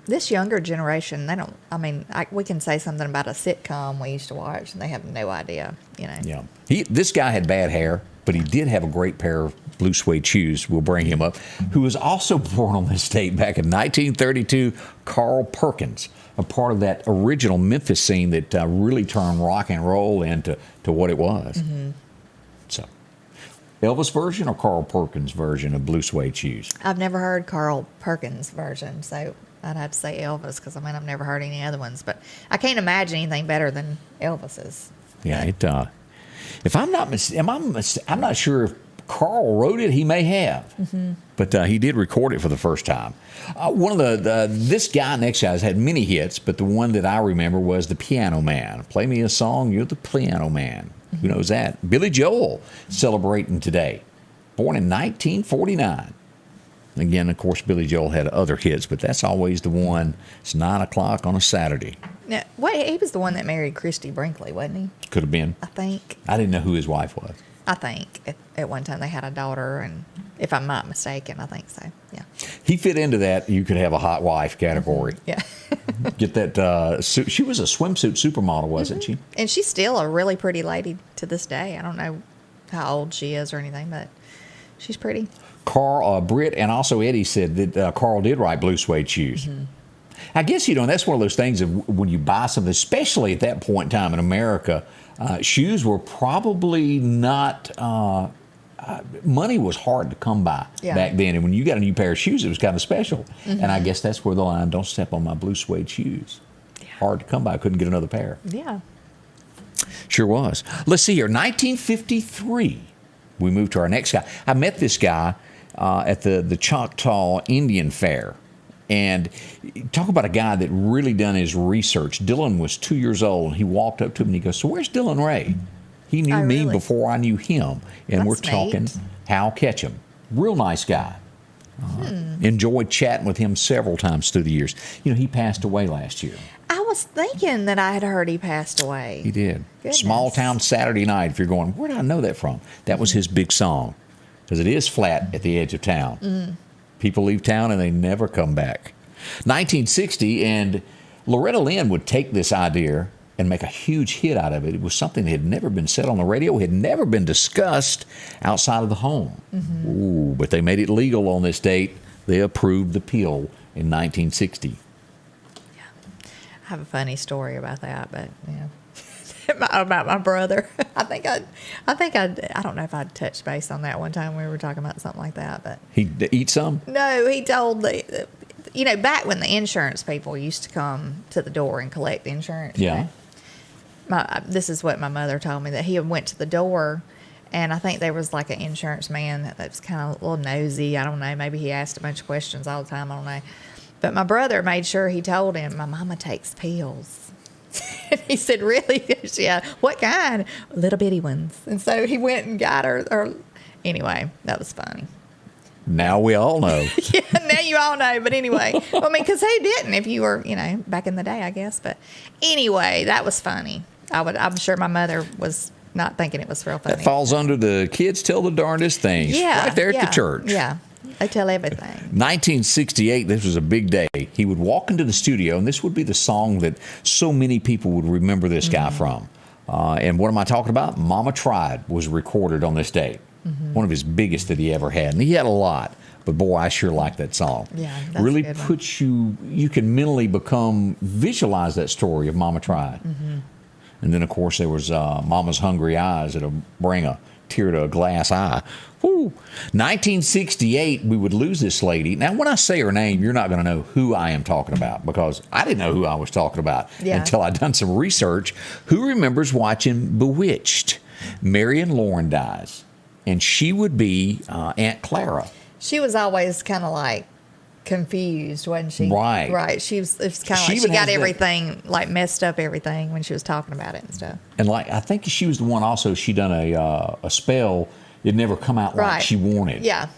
C: This younger generation, they don't, we can say something about a sitcom we used to watch, and they have no idea,
B: Yeah. This guy had bad hair, but he did have a great pair of blue suede shoes. We'll bring him up. Who was also born on this date back in 1932, Carl Perkins, a part of that original Memphis scene that really turned rock and roll into what it was. So, Elvis version or Carl Perkins version of blue suede shoes?
C: I've never heard Carl Perkins' version, so I'd have to say Elvis, because I've never heard any other ones. But I can't imagine anything better than Elvis's.
B: Yeah, if I'm not I'm not sure if Carl wrote it. He may have, but he did record it for the first time. One of this guy next guy has had many hits, but the one that I remember was The Piano Man. Play me a song, you're the piano man. Who knows that? Billy Joel celebrating today, born in 1949. Again, of course, Billy Joel had other hits, but that's always the one. It's 9 o'clock on a Saturday.
C: Now, he was the one that married Christy Brinkley, wasn't he?
B: Could have been.
C: I think.
B: I didn't know who his wife was.
C: I think at one time they had a daughter, and if I'm not mistaken, I think so. Yeah.
B: He fit into that. You could have a hot wife category.
C: Yeah.
B: Get that. She was a swimsuit supermodel, wasn't she?
C: And she's still a really pretty lady to this day. I don't know how old she is or anything, but she's pretty.
B: Carl, Britt, and also Eddie said that Carl did write blue suede shoes. I guess, that's one of those things of when you buy something, especially at that point in time in America, shoes were probably not, money was hard to come by back then. And when you got a new pair of shoes, it was kind of special. And I guess that's where the line, don't step on my blue suede shoes. Hard to come by. I couldn't get another pair.
C: Yeah.
B: Sure was. Let's see here. 1953, we moved to our next guy. I met this guy at the Choctaw Indian Fair. And talk about a guy that really done his research. Dylan was 2 years old. He walked up to him and he goes, so where's Dylan Ray? He knew me before I knew him. And we're talking Hal Ketchum. Real nice guy. Enjoyed chatting with him several times through the years. He passed away last year.
C: I was thinking that I had heard he passed away.
B: He did.
C: Goodness.
B: Small Town Saturday Night, if you're going, where did I know that from? That was his big song. because it is flat at the edge of town. People leave town and they never come back. 1960, and Loretta Lynn would take this idea and make a huge hit out of it. It was something that had never been said on the radio, had never been discussed outside of the home. Ooh, but they made it legal on this date. They approved the pill in 1960.
C: Yeah. I have a funny story about that, but about my brother. I don't know if I'd touched base on that one time. We were talking about something like that, but
B: He'd eat some?
C: no, he told back when the insurance people used to come to the door and collect insurance.
B: Yeah.
C: This is what my mother told me, that he went to the door, and I think there was like an insurance man that was kind of a little nosy. I don't know. Maybe he asked a bunch of questions all the time. I don't know. But my brother made sure he told him, my mama takes pills. And he said, really? Yeah. What kind? Little bitty ones. And so he went and got her. Anyway, that was funny.
B: Now we all know.
C: Yeah, now you all know. But anyway, I mean, because who didn't if you were, back in the day, I guess. But anyway, that was funny. I'm sure my mother was not thinking it was real funny.
B: That falls under the kids tell the darndest things.
C: Yeah.
B: Right there at the church.
C: Yeah. They tell everything.
B: 1968, this was a big day. He would walk into the studio, and this would be the song that so many people would remember this guy from. And what am I talking about? Mama Tried was recorded on this day. One of his biggest that he ever had. And he had a lot. But boy, I sure like that song.
C: Yeah, that's
B: really
C: a good
B: puts you can mentally visualize that story of Mama Tried. And then, of course, there was Mama's Hungry Eyes that'll bring a tear to a glass eye. Woo. 1968, we would lose this lady. Now, when I say her name, you're not going to know who I am talking about, because I didn't know who I was talking about until I'd done some research. Who remembers watching Bewitched? Marion Lauren dies, and she would be Aunt Clara.
C: She was always kind of like confused, wasn't she?
B: Right.
C: Right. It's kind of like she got everything like messed up everything when she was talking about it and stuff.
B: And like, I think she was the one also, she done a spell. It never come out like she wanted.
C: Yeah.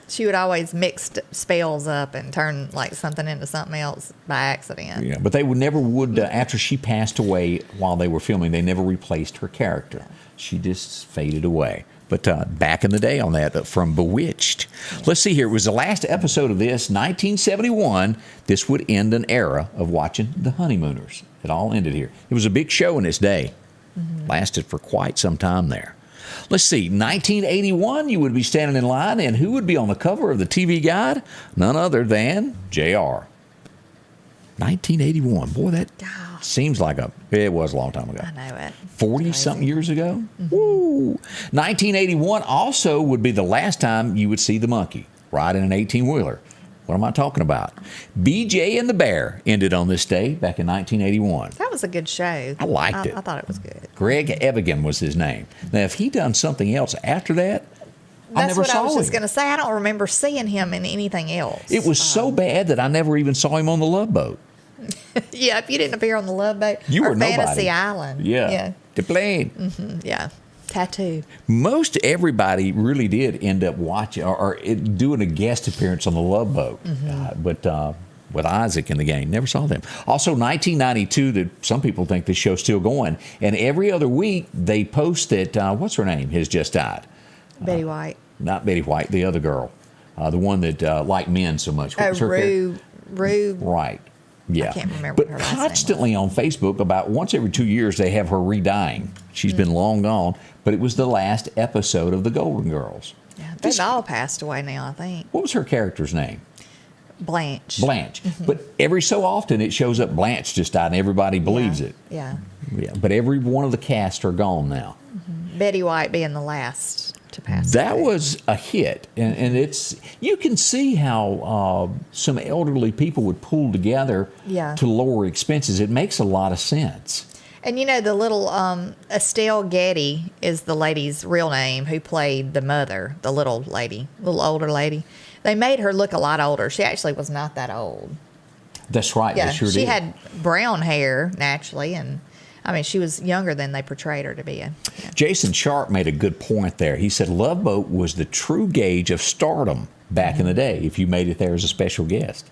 C: She would always mix spells up and turn like something into something else by accident.
B: Yeah, but they never would, after she passed away while they were filming, they never replaced her character. She just faded away. But back in the day on that, from Bewitched. Let's see here. It was the last episode of this, 1971. This would end an era of watching The Honeymooners. It all ended here. It was a big show in its day. Lasted for quite some time there. Let's see. 1981, you would be standing in line, and who would be on the cover of the TV Guide? None other than JR. 1981. Boy, that seems like it was a long time ago.
C: I know it.
B: 40-something years ago? Woo! 1981 also would be the last time you would see the monkey riding an 18-wheeler. What am I talking about? BJ and the Bear ended on this day back in 1981.
C: That was a good show.
B: I liked it.
C: I thought it was good.
B: Greg Evigan was his name. Now, if he done something else after that, I never saw him.
C: That's what I was just going to say. I don't remember seeing him in anything else.
B: It was so bad that I never even saw him on the Love Boat.
C: Yeah, if you didn't appear on the Love Boat
B: or
C: Fantasy Island.
B: Yeah. The plane.
C: Yeah. Tattoo.
B: Most everybody really did end up watching or doing a guest appearance on the Love Boat. But with Isaac in the game, never saw them. Also, 1992, that some people think this show's still going. And every other week, they post that, what's her name, has just died.
C: Betty White.
B: Not Betty White, the other girl. The one that liked men so much.
C: What was her Rue.
B: Right. Yeah.
C: I can't remember what her last name was.
B: Constantly on Facebook, about once every 2 years, they have her re-dying. She's been long gone, but it was the last episode of The Golden Girls.
C: Yeah, they've all passed away now, I think.
B: What was her character's name?
C: Blanche.
B: But every so often it shows up Blanche just died, and everybody believes it.
C: Yeah.
B: But every one of the cast are gone now.
C: Betty White being the last to pass
B: That
C: away.
B: was a hit, and it's, you can see how some elderly people would pull together to lower expenses. It makes a lot of sense.
C: And you know, the little Estelle Getty is the lady's real name who played the mother, the little older lady. They made her look a lot older. She actually was not that old.
B: That's right.
C: Yeah,
B: they sure
C: she
B: did.
C: had brown hair naturally, and I mean, she was younger than they portrayed her to be. Yeah.
B: Jason Sharp made a good point there. He said Love Boat was the true gauge of stardom back in the day if you made it there as a special guest.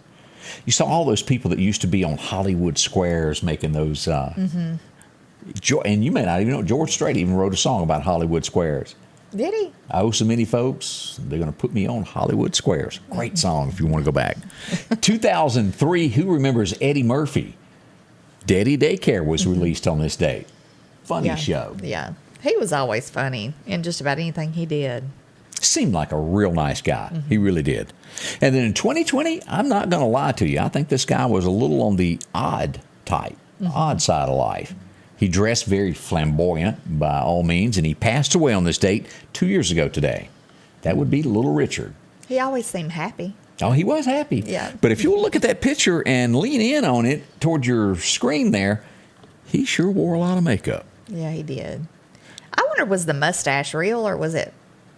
B: You saw all those people that used to be on Hollywood Squares making those. And you may not even know, George Strait even wrote a song about Hollywood Squares.
C: Did he?
B: I owe so many folks, they're going to put me on Hollywood Squares. Great song if you want to go back. 2003, who remembers Eddie Murphy? Daddy Daycare was released on this date. Funny show.
C: Yeah. He was always funny in just about anything he did.
B: Seemed like a real nice guy. He really did. And then in 2020, I'm not going to lie to you. I think this guy was a little on the odd type, odd side of life. He dressed very flamboyant by all means, and he passed away on this date 2 years ago today. That would be Little Richard.
C: He always seemed happy.
B: Oh, he was happy.
C: Yeah.
B: But if you'll look at that picture and lean in on it toward your screen there, he sure wore a lot of makeup.
C: Yeah, he did. I wonder, was the mustache real or was it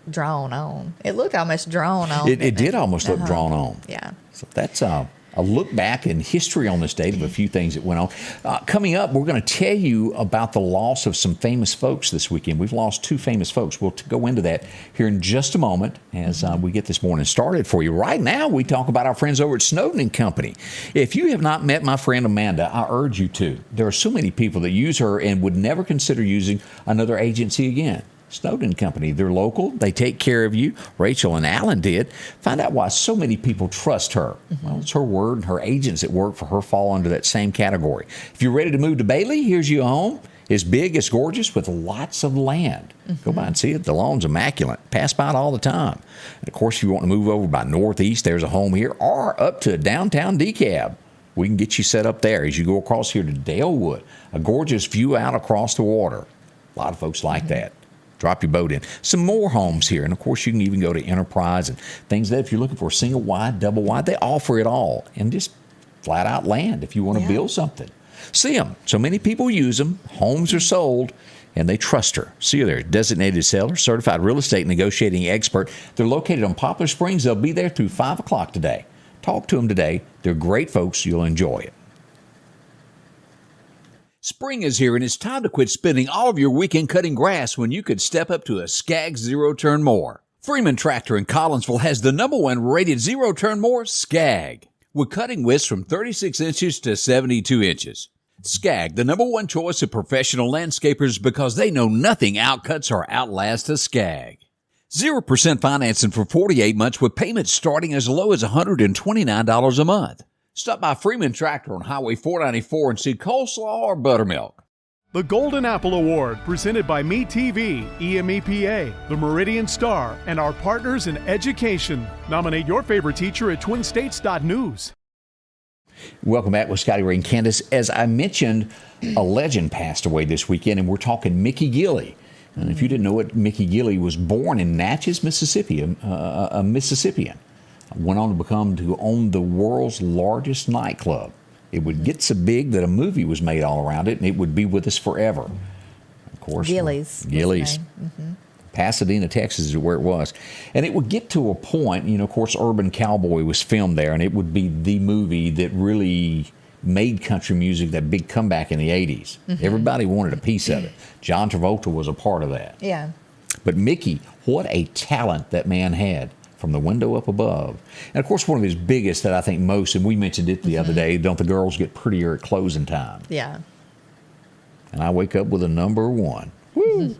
C: drawn on? It looked almost drawn on.
B: It did almost look drawn on.
C: Yeah.
B: So that's a look back in history on this date of a few things that went on. Coming up, we're going to tell you about the loss of some famous folks this weekend. We've lost 2 famous folks. We'll go into that here in just a moment as we get this morning started for you. Right now, we talk about our friends over at Snowden and Company. If you have not met my friend Amanda, I urge you to. There are so many people that use her and would never consider using another agency again. Snowden Company. They're local. They take care of you. Rachel and Alan did. Find out why so many people trust her. Well, it's her word, and her agents that work for her fall under that same category. If you're ready to move to Bailey, here's your home. It's big, it's gorgeous, with lots of land. Go by and see it. The lawn's immaculate. Pass by it all the time. And, of course, if you want to move over by Northeast, there's a home here, or up to downtown DeKalb. We can get you set up there as you go across here to Dalewood. A gorgeous view out across the water. A lot of folks like that. Drop your boat in. Some more homes here. And, of course, you can even go to Enterprise and things that if you're looking for single wide, double wide, they offer it all. And just flat out land if you want to build something. See them. So many people use them. Homes are sold, and they trust her. See her there. Designated seller, certified real estate negotiating expert. They're located on Poplar Springs. They'll be there through 5 o'clock today. Talk to them today. They're great folks. You'll enjoy it.
A: Spring is here, and it's time to quit spending all of your weekend cutting grass when you could step up to a Skag zero-turn mower. Freeman Tractor in Collinsville has the #1 rated zero-turn mower, Skag, with cutting widths from 36 inches to 72 inches. Skag, the #1 choice of professional landscapers because they know nothing outcuts or outlasts a Skag. 0% financing for 48 months with payments starting as low as $129 a month. Stop by Freeman Tractor on Highway 494 and see coleslaw or buttermilk.
H: The Golden Apple Award, presented by MeTV, EMEPA, the Meridian Star, and our partners in education. Nominate your favorite teacher at twinstates.news.
B: Welcome back with Scotty Ray and Candace. As I mentioned, a legend passed away this weekend, and we're talking Mickey Gilley. And if you didn't know it, Mickey Gilley was born in Natchez, Mississippi, a Mississippian. Went on to own the world's largest nightclub. It would get so big that a movie was made all around it, and it would be with us forever. Of course,
C: Gilley's.
B: Pasadena, Texas is where it was. And it would get to a point, of course, Urban Cowboy was filmed there, and it would be the movie that really made country music that big comeback in the 80s. Everybody wanted a piece of it. John Travolta was a part of that.
C: Yeah.
B: But Mickey, what a talent that man had. From the window up above. And, of course, one of his biggest that I think most, and we mentioned it the other day, don't the girls get prettier at closing time?
C: Yeah.
B: And I wake up with a #1. Woo!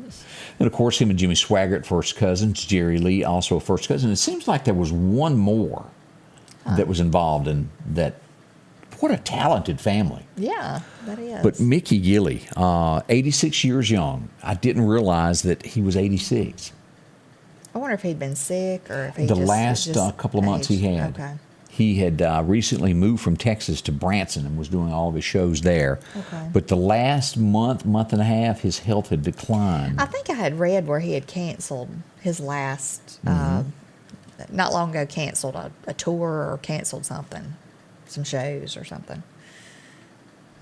B: And, of course, him and Jimmy Swaggart, first cousins. Jerry Lee, also a first cousin. It seems like there was one more that was involved in that. What a talented family.
C: Yeah, that is.
B: But Mickey Gilley, 86 years young. I didn't realize that he was 86.
C: I wonder if he'd been sick or if he
B: the last couple of months he had.
C: Okay.
B: He had recently moved from Texas to Branson and was doing all of his shows there.
C: Okay.
B: But the last month and a half, his health had declined.
C: I think I had read where he had canceled his last, not long ago, canceled a tour or canceled something, some shows or something,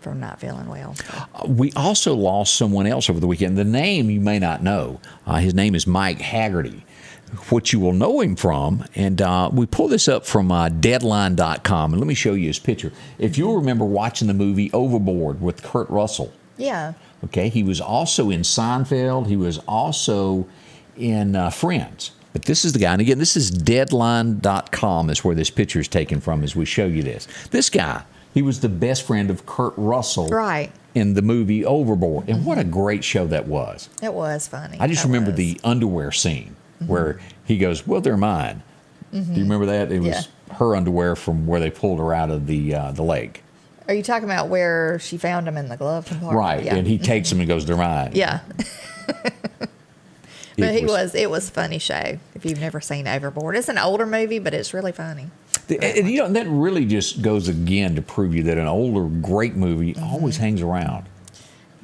C: from not feeling well. So.
B: We also lost someone else over the weekend. The name you may not know. His name is Mike Hagerty. What you will know him from, and we pull this up from Deadline.com, and let me show you his picture. If you'll remember watching the movie Overboard with Kurt Russell.
C: Yeah.
B: Okay, he was also in Seinfeld. He was also in Friends. But this is the guy, and again, this is Deadline.com is where this picture is taken from as we show you this. This guy, He was the best friend of Kurt Russell.
C: Right.
B: In the movie Overboard. And what a great show that was.
C: It was funny.
B: I just remember the underwear scene where he goes, well, they're mine. Do you remember that? It was her underwear from where they pulled her out of the lake.
C: Are you talking about where she found them in the glove compartment?
B: Right.
C: Yeah.
B: And he takes them and goes, they're mine.
C: Yeah. But it was a funny show. If you've never seen Overboard, it's an older movie, but it's really funny.
B: And, you know, that really just goes again to prove you that an older, great movie always hangs around.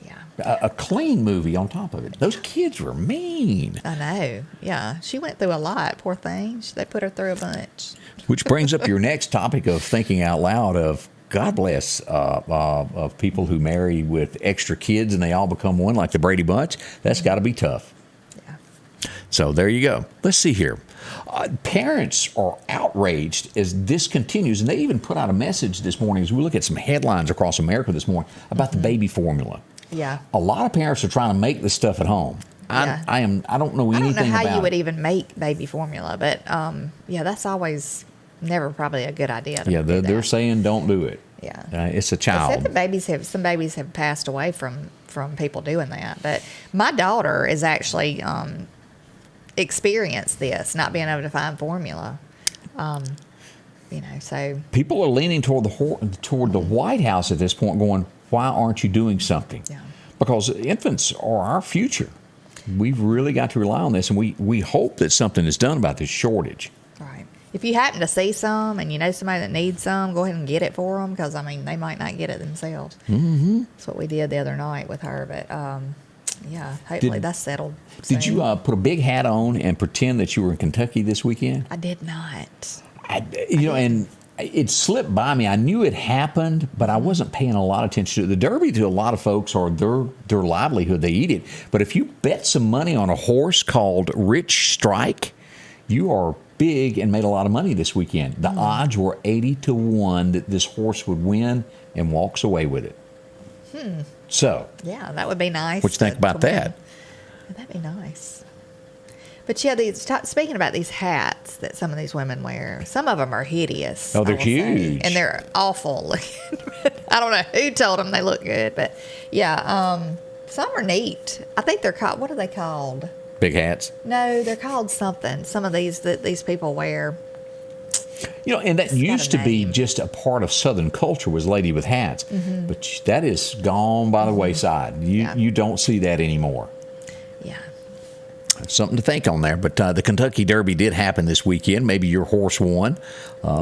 C: Yeah.
B: A clean movie on top of it. Those kids were mean.
C: I know. Yeah. She went through a lot. Poor thing. They put her through a bunch.
B: Which brings up your next topic of thinking out loud of God bless of people who marry with extra kids and they all become one like the Brady Bunch. That's got to be tough.
C: Yeah.
B: So there you go. Let's see here. Parents are outraged as this continues, and they even put out a message this morning as we look at some headlines across America this morning about the baby formula.
C: Yeah.
B: A lot of parents are trying to make this stuff at home.
C: Yeah.
B: I don't know anything about it.
C: I don't know how you would even make baby formula, but yeah, that's always never probably a good idea.
B: Yeah, they're saying don't do it.
C: Yeah.
B: It's a child.
C: Some babies have passed away from people doing that, but my daughter is actually experienced this, not being able to find formula. You know, so
B: people are leaning toward the White House at this point, going, "Why aren't you doing something?"
C: Yeah.
B: Because infants are our future. We've really got to rely on this, and we hope that something is done about this shortage.
C: right. If you happen to see some and you know somebody that needs some, go ahead and get it for them, because I mean they might not get it themselves. Mm-hmm. That's what we did the other night with her, but yeah, hopefully that's settled.
B: Did
C: soon.
B: you put a big hat on and pretend that you were in Kentucky this weekend?
C: I did not.
B: And it slipped by me. I knew it happened, but I wasn't paying a lot of attention to it. The Derby, to a lot of folks, are their livelihood. They eat it. But if you bet some money on a horse called Rich Strike, you are big and made a lot of money this weekend. The odds were 80-1 that this horse would win and walks away with it. So,
C: Yeah, that would be nice.
B: what you think about that?
C: That'd be nice. But yeah, speaking about these hats that some of these women wear, some of them are hideous.
B: Oh, they're
C: I will say.
B: huge.
C: And they're awful looking. I don't know who told them they look good, but yeah, some are neat. I think they're called, what are they called?
B: Big hats.
C: No, they're called something. Some of these that these people wear.
B: You know, and that
C: It's got
B: used
C: a
B: to be
C: name.
B: just a part of Southern culture, was lady with hats. But that is gone by the wayside. You don't see that anymore.
C: Yeah.
B: Something to think on there. But the Kentucky Derby did happen this weekend. Maybe your horse won.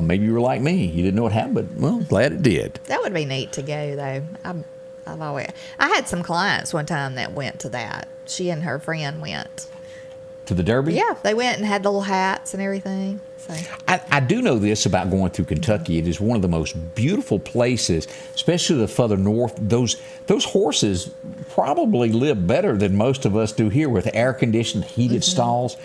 B: Maybe you were like me. You didn't know what happened, but, well, glad it did.
C: That would be neat to go, though. I had some clients one time that went to that. She and her friend went.
B: To the Derby?
C: Yeah, they went and had little hats and everything. So
B: I do know this about going through Kentucky. It is one of the most beautiful places, especially the further north. Those horses probably live better than most of us do here, with air-conditioned, heated stalls.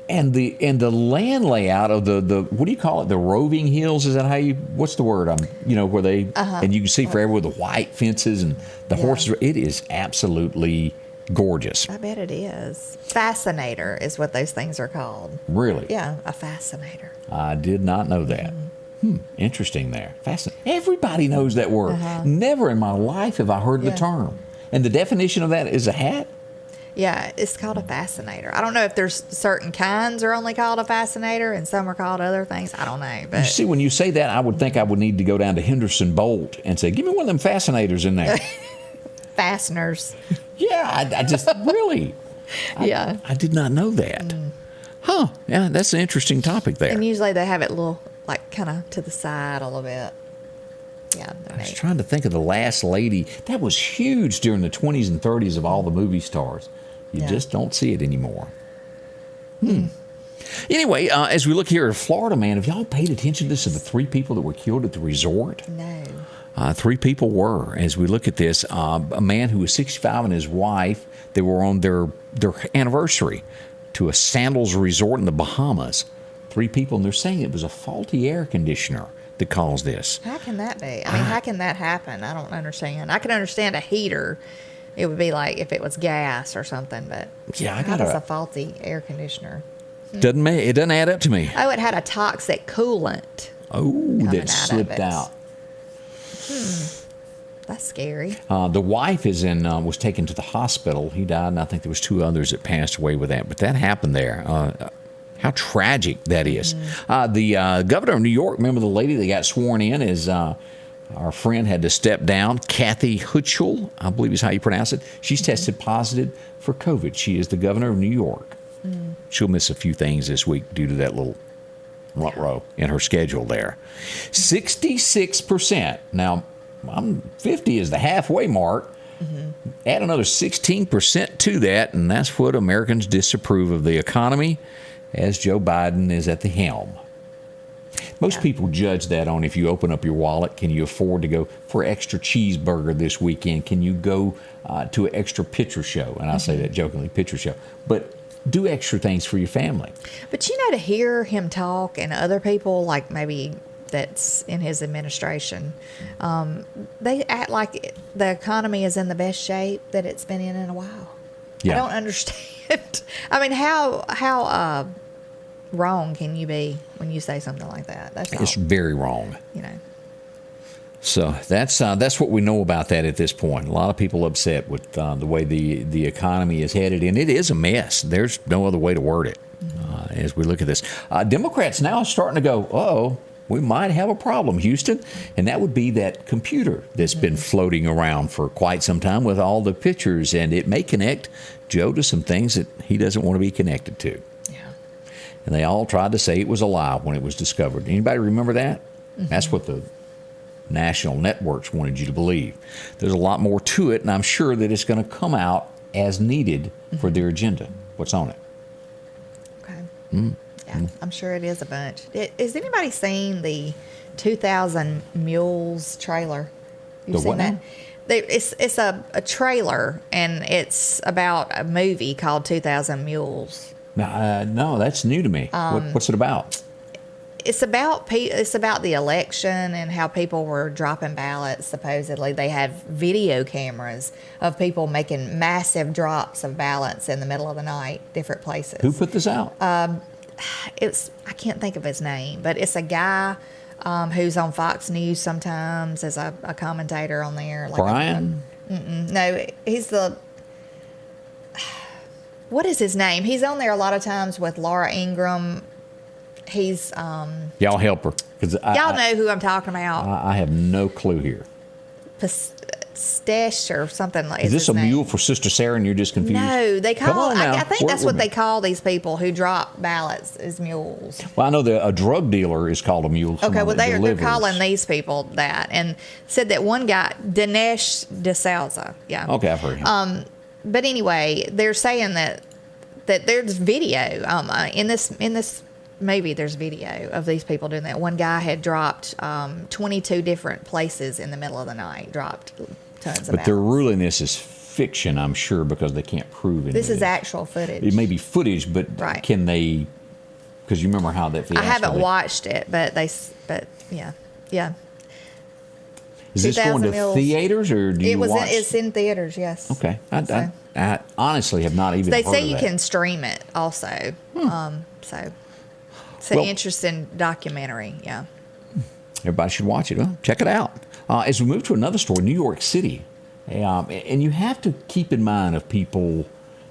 B: And the land layout of the what do you call it? The roving hills? Is that how you? What's the word? Where they and you can see forever with the white fences and the horses. It is absolutely gorgeous.
C: I bet it is. Fascinator is what those things are called.
B: Really?
C: Yeah, a fascinator.
B: I did not know that. Interesting there. Fascinating. Everybody knows that word. Never in my life have I heard the term. And the definition of that is a hat?
C: Yeah, it's called a fascinator. I don't know if there's certain kinds are only called a fascinator and some are called other things. I don't know.
B: You
C: But
B: see, when you say that, I would think I would need to go down to Henderson Bolt and say, give me one of them fascinators in there.
C: fasteners.
B: Yeah, I just really.
C: Yeah.
B: I did not know that. Huh. Yeah, that's an interesting topic there.
C: And usually they have it a little, like, kind of to the side a little bit. Yeah, they're
B: I was
C: neat.
B: trying to think of the last lady. That was huge during the 20s and 30s of all the movie stars. You just don't see it anymore. Anyway, as we look here at Florida, man, have y'all paid attention to this, of the 3 people that were killed at the resort?
C: No.
B: 3 people were. As we look at this, a man who was 65 and his wife, they were on their anniversary to a Sandals resort in the Bahamas. 3 people, and they're saying it was a faulty air conditioner that caused this.
C: How can that be? I mean, how can that happen? I don't understand. I can understand a heater. It would be like if it was gas or something, but
B: Yeah,
C: how does a faulty air conditioner?
B: It doesn't add up to me.
C: Oh, it had a toxic coolant.
B: Oh,
C: Coming
B: that
C: out of
B: slipped
C: it.
B: out.
C: That's scary.
B: The wife was taken to the hospital. He died, and I think there was 2 others that passed away with that. But that happened there. How tragic that is. The governor of New York, remember the lady that got sworn in is our friend had to step down. Kathy Hochul, I believe is how you pronounce it. She's tested positive for COVID. She is the governor of New York. She'll miss a few things this week due to that little row in her schedule there. 66%. Now, 50 is the halfway mark. Add another 16% to that, and that's what Americans disapprove of the economy as Joe Biden is at the helm. Most people judge that on if you open up your wallet, can you afford to go for an extra cheeseburger this weekend? Can you go to an extra picture show? And I say that jokingly, picture show. But do extra things for your family.
C: But to hear him talk and other people, like maybe that's in his administration, they act like the economy is in the best shape that it's been in a while.
B: Yeah.
C: I don't understand. I mean, how wrong can you be when you say something like that?
B: It's very wrong. So that's what we know about that at this point. A lot of people upset with the way the economy is headed, and it is a mess. There's no other way to word it as we look at this. Democrats now are starting to go, uh-oh, we might have a problem, Houston, and that would be that computer that's been floating around for quite some time with all the pictures, and it may connect Joe to some things that he doesn't want to be connected to. Yeah. And they all tried to say it was alive when it was discovered. Anybody remember that? That's what the national networks wanted you to believe. There's a lot more to it, and I'm sure that it's going to come out as needed for their agenda. What's on it?
C: Okay. Yeah, I'm sure it is a bunch. Has anybody seen the 2,000 Mules trailer? You've seen that? It's a trailer, and it's about a movie called 2,000 Mules.
B: No, that's new to me. What's it about?
C: It's about the election and how people were dropping ballots. Supposedly, they have video cameras of people making massive drops of ballots in the middle of the night, different places.
B: Who put this out?
C: I can't think of his name, but it's a guy who's on Fox News sometimes as a commentator on there. Like
B: Brian?
C: No, he's what is his name? He's on there a lot of times with Laura Ingraham. He's
B: y'all help her,
C: y'all know who I'm talking about.
B: I have no clue here.
C: Stesh or something like.
B: Is this a mule for Sister Sarah, and you're just confused?
C: No, they call.
B: Come on now.
C: I think that's what they call these people who drop ballots is mules.
B: Well, I know that a drug dealer is called a mule.
C: Okay, well they're calling these people that, and said that one guy, Dinesh D'Souza. Yeah.
B: Okay, I've heard him.
C: But anyway, they're saying that there's video in this. Maybe there's video of these people doing that. One guy had dropped 22 different places in the middle of the night, dropped tons of ballots.
B: But they're ruling this as fiction, I'm sure, because they can't prove it.
C: This is actual footage.
B: It may be footage, but can they, because you remember how that fiasco.
C: I haven't watched it, but yeah.
B: Is this going to theaters, or do you watch?
C: It's in theaters, yes.
B: Okay. I honestly have not even heard of that.
C: They say you can stream it also. So it's an interesting documentary, yeah.
B: Everybody should watch it. Well, check it out. As we move to another story, New York City. And you have to keep in mind of people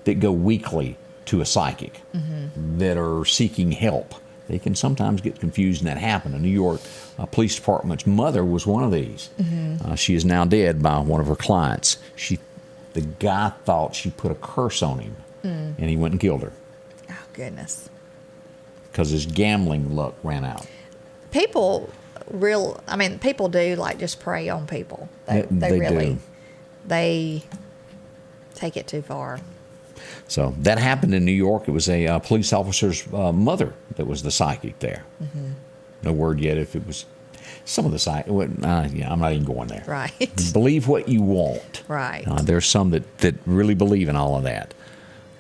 B: that go weekly to a psychic that are seeking help. They can sometimes get confused, and that happened. The New York Police Department's mother was one of these. She is now dead by one of her clients. The guy thought she put a curse on him, and he went and killed her.
C: Oh, goodness.
B: Because his gambling luck ran out.
C: People do like just prey on people. They really do. They take it too far.
B: So that happened in New York. It was a police officer's mother that was the psychic there. No word yet if it was some of the psychic. I'm not even going there.
C: Right.
B: Believe what you want.
C: Right.
B: There's some that really believe in all of that.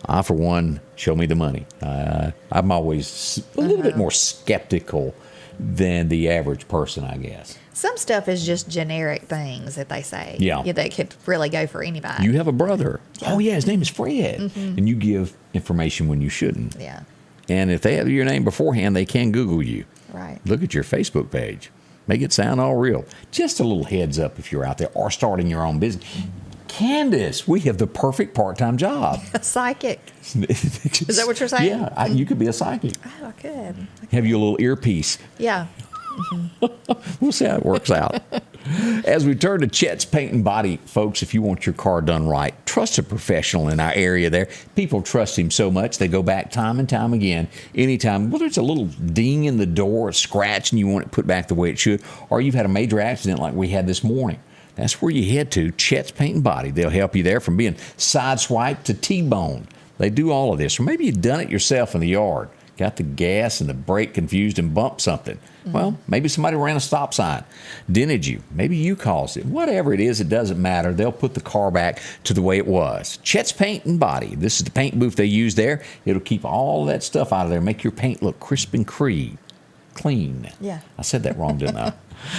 B: I, for one, show me the money. I'm always a little bit more skeptical than the average person, I guess.
C: Some stuff is just generic things that they say.
B: Yeah.
C: That could really go for anybody.
B: You have a brother. Yeah. Oh, yeah, his name is Fred. And you give information when you shouldn't.
C: Yeah.
B: And if they have your name beforehand, they can Google you.
C: Right.
B: Look at your Facebook page. Make it sound all real. Just a little heads up if you're out there or starting your own business. Candace, we have the perfect part-time job.
C: A psychic. Is that what you're saying?
B: Yeah, you could be a psychic.
C: Oh, I could.
B: Have you a little earpiece.
C: Yeah.
B: We'll see how it works out. As we turn to Chet's Paint and Body, folks, if you want your car done right, trust a professional in our area there. People trust him so much, they go back time and time again, anytime, whether it's a little ding in the door, a scratch, and you want it put back the way it should, or you've had a major accident like we had this morning. That's where you head to, Chet's Paint and Body. They'll help you there from being sideswiped to T-bone. They do all of this. Or maybe you've done it yourself in the yard. Got the gas and the brake confused and bumped something. Well, maybe somebody ran a stop sign, dented you. Maybe you caused it. Whatever it is, it doesn't matter. They'll put the car back to the way it was. Chet's Paint and Body. This is the paint booth they use there. It'll keep all that stuff out of there, make your paint look crisp and clean.
C: Yeah.
B: I said that wrong, didn't I?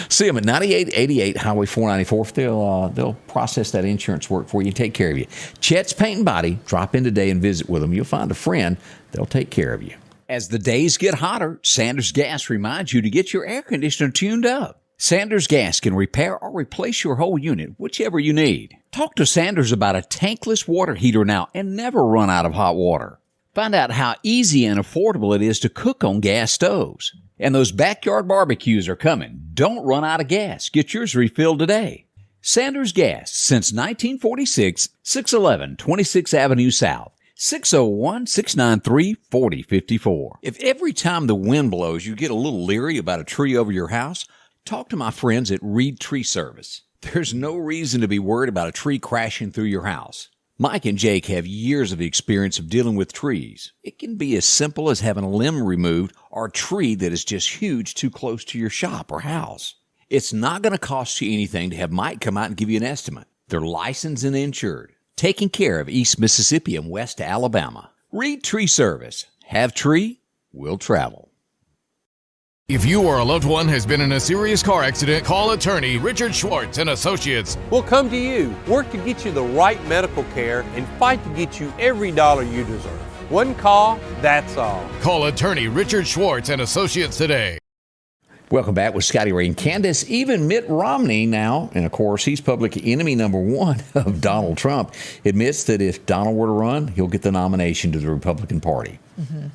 B: See them at 9888 Highway 494. They'll process that insurance work for you and take care of you. Chet's Paint and Body. Drop in today and visit with them. You'll find a friend. They'll take care of you.
A: As the days get hotter, Sanders Gas reminds you to get your air conditioner tuned up. Sanders Gas can repair or replace your whole unit, whichever you need. Talk to Sanders about a tankless water heater now and never run out of hot water. Find out how easy and affordable it is to cook on gas stoves. And those backyard barbecues are coming. Don't run out of gas. Get yours refilled today. Sanders Gas, since 1946, 611 26th Avenue South. 601-693-4054. If every time the wind blows you get a little leery about a tree over your house, talk to my friends at Reed Tree Service. There's no reason to be worried about a tree crashing through your house. Mike and Jake have years of experience of dealing with trees. It can be as simple as having a limb removed or a tree that is just huge too close to your shop or house. It's not going to cost you anything to have Mike come out and give you an estimate. They're licensed and insured, taking care of East Mississippi and West Alabama. Reed Tree Service. Have tree, will travel.
I: If you or a loved one has been in a serious car accident, call attorney Richard Schwartz and Associates.
F: We'll come to you, work to get you the right medical care, and fight to get you every dollar you deserve. One call, that's all.
I: Call attorney Richard Schwartz and Associates today.
B: Welcome back with Scotty Ray and Candace. Even Mitt Romney now, and of course he's public enemy number one of Donald Trump, admits that if Donald were to run, he'll get the nomination to the Republican Party.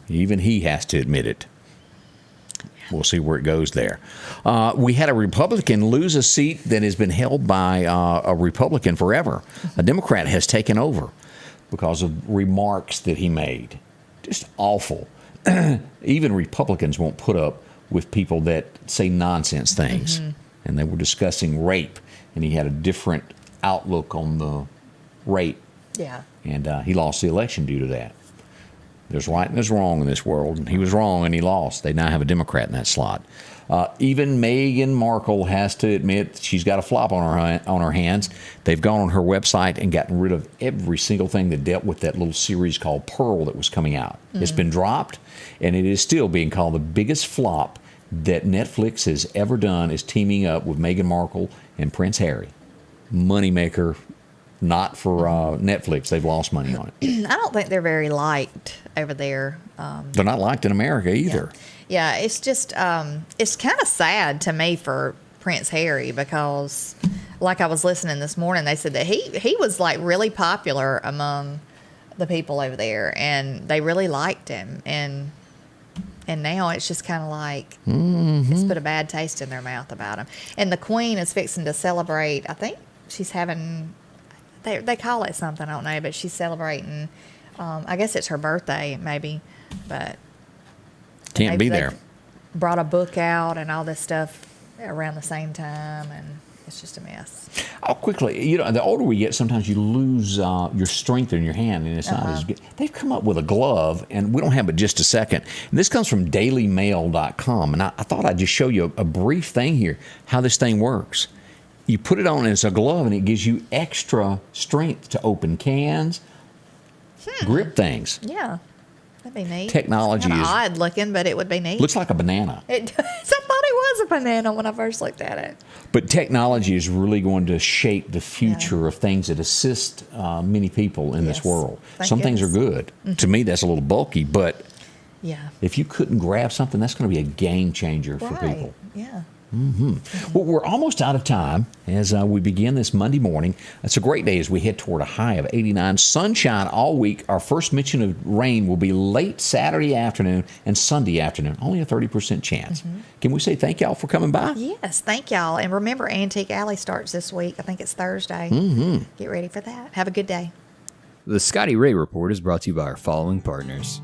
B: Even he has to admit it. We'll see where it goes there. We had a Republican lose a seat that has been held by a Republican forever. A Democrat has taken over because of remarks that he made. Just awful. Even Republicans won't put up with people that say nonsense things. And they were discussing rape, and he had a different outlook on the rape.
C: Yeah.
B: And he lost the election due to that. There's right and there's wrong in this world, and he was wrong and he lost. They now have a Democrat in that slot. Even Meghan Markle has to admit she's got a flop on her hands. They've gone on her website and gotten rid of every single thing that dealt with that little series called Pearl that was coming out. It's been dropped, and it is still being called the biggest flop that Netflix has ever done, is teaming up with Meghan Markle and Prince Harry. Moneymaker. Not for Netflix. They've lost money on it.
C: I don't think they're very liked over there.
B: They're not liked in America either.
C: Yeah, it's just, it's kind of sad to me for Prince Harry because, like I was listening this morning, they said that he was like really popular among the people over there, and they really liked him. And now it's just kind of like it's put a bad taste in their mouth about him. And the Queen is fixing to celebrate. I think she's having... They call it something, I don't know, but she's celebrating. I guess it's her birthday, maybe, but
B: can't be there.
C: Brought a book out and all this stuff around the same time, and it's just a mess.
B: Oh, quickly, the older we get, sometimes you lose your strength in your hand, and it's not as good. They've come up with a glove, and we don't have but just a second. And this comes from dailymail.com, and I thought I'd just show you a brief thing here, how this thing works. You put it on as a glove, and it gives you extra strength to open cans, grip things.
C: Yeah, that'd be neat.
B: Technology
C: it's
B: is
C: odd looking, but it would be neat.
B: Looks like a banana.
C: It does. I thought it was a banana when I first looked at it.
B: But technology is really going to shape the future of things that assist many people in this world. Some things are good. To me, that's a little bulky, but if you couldn't grab something, that's going to be a game changer for people.
C: Yeah.
B: Well, we're almost out of time as we begin this Monday morning. It's a great day as we head toward a high of 89. Sunshine all week. Our first mention of rain will be late Saturday afternoon and Sunday afternoon. Only a 30% chance. Can we say thank y'all for coming by?
C: Yes, thank y'all. And remember, Antique Alley starts this week. I think it's Thursday. Get ready for that. Have a good day.
J: The Scotty Ray Report is brought to you by our following partners: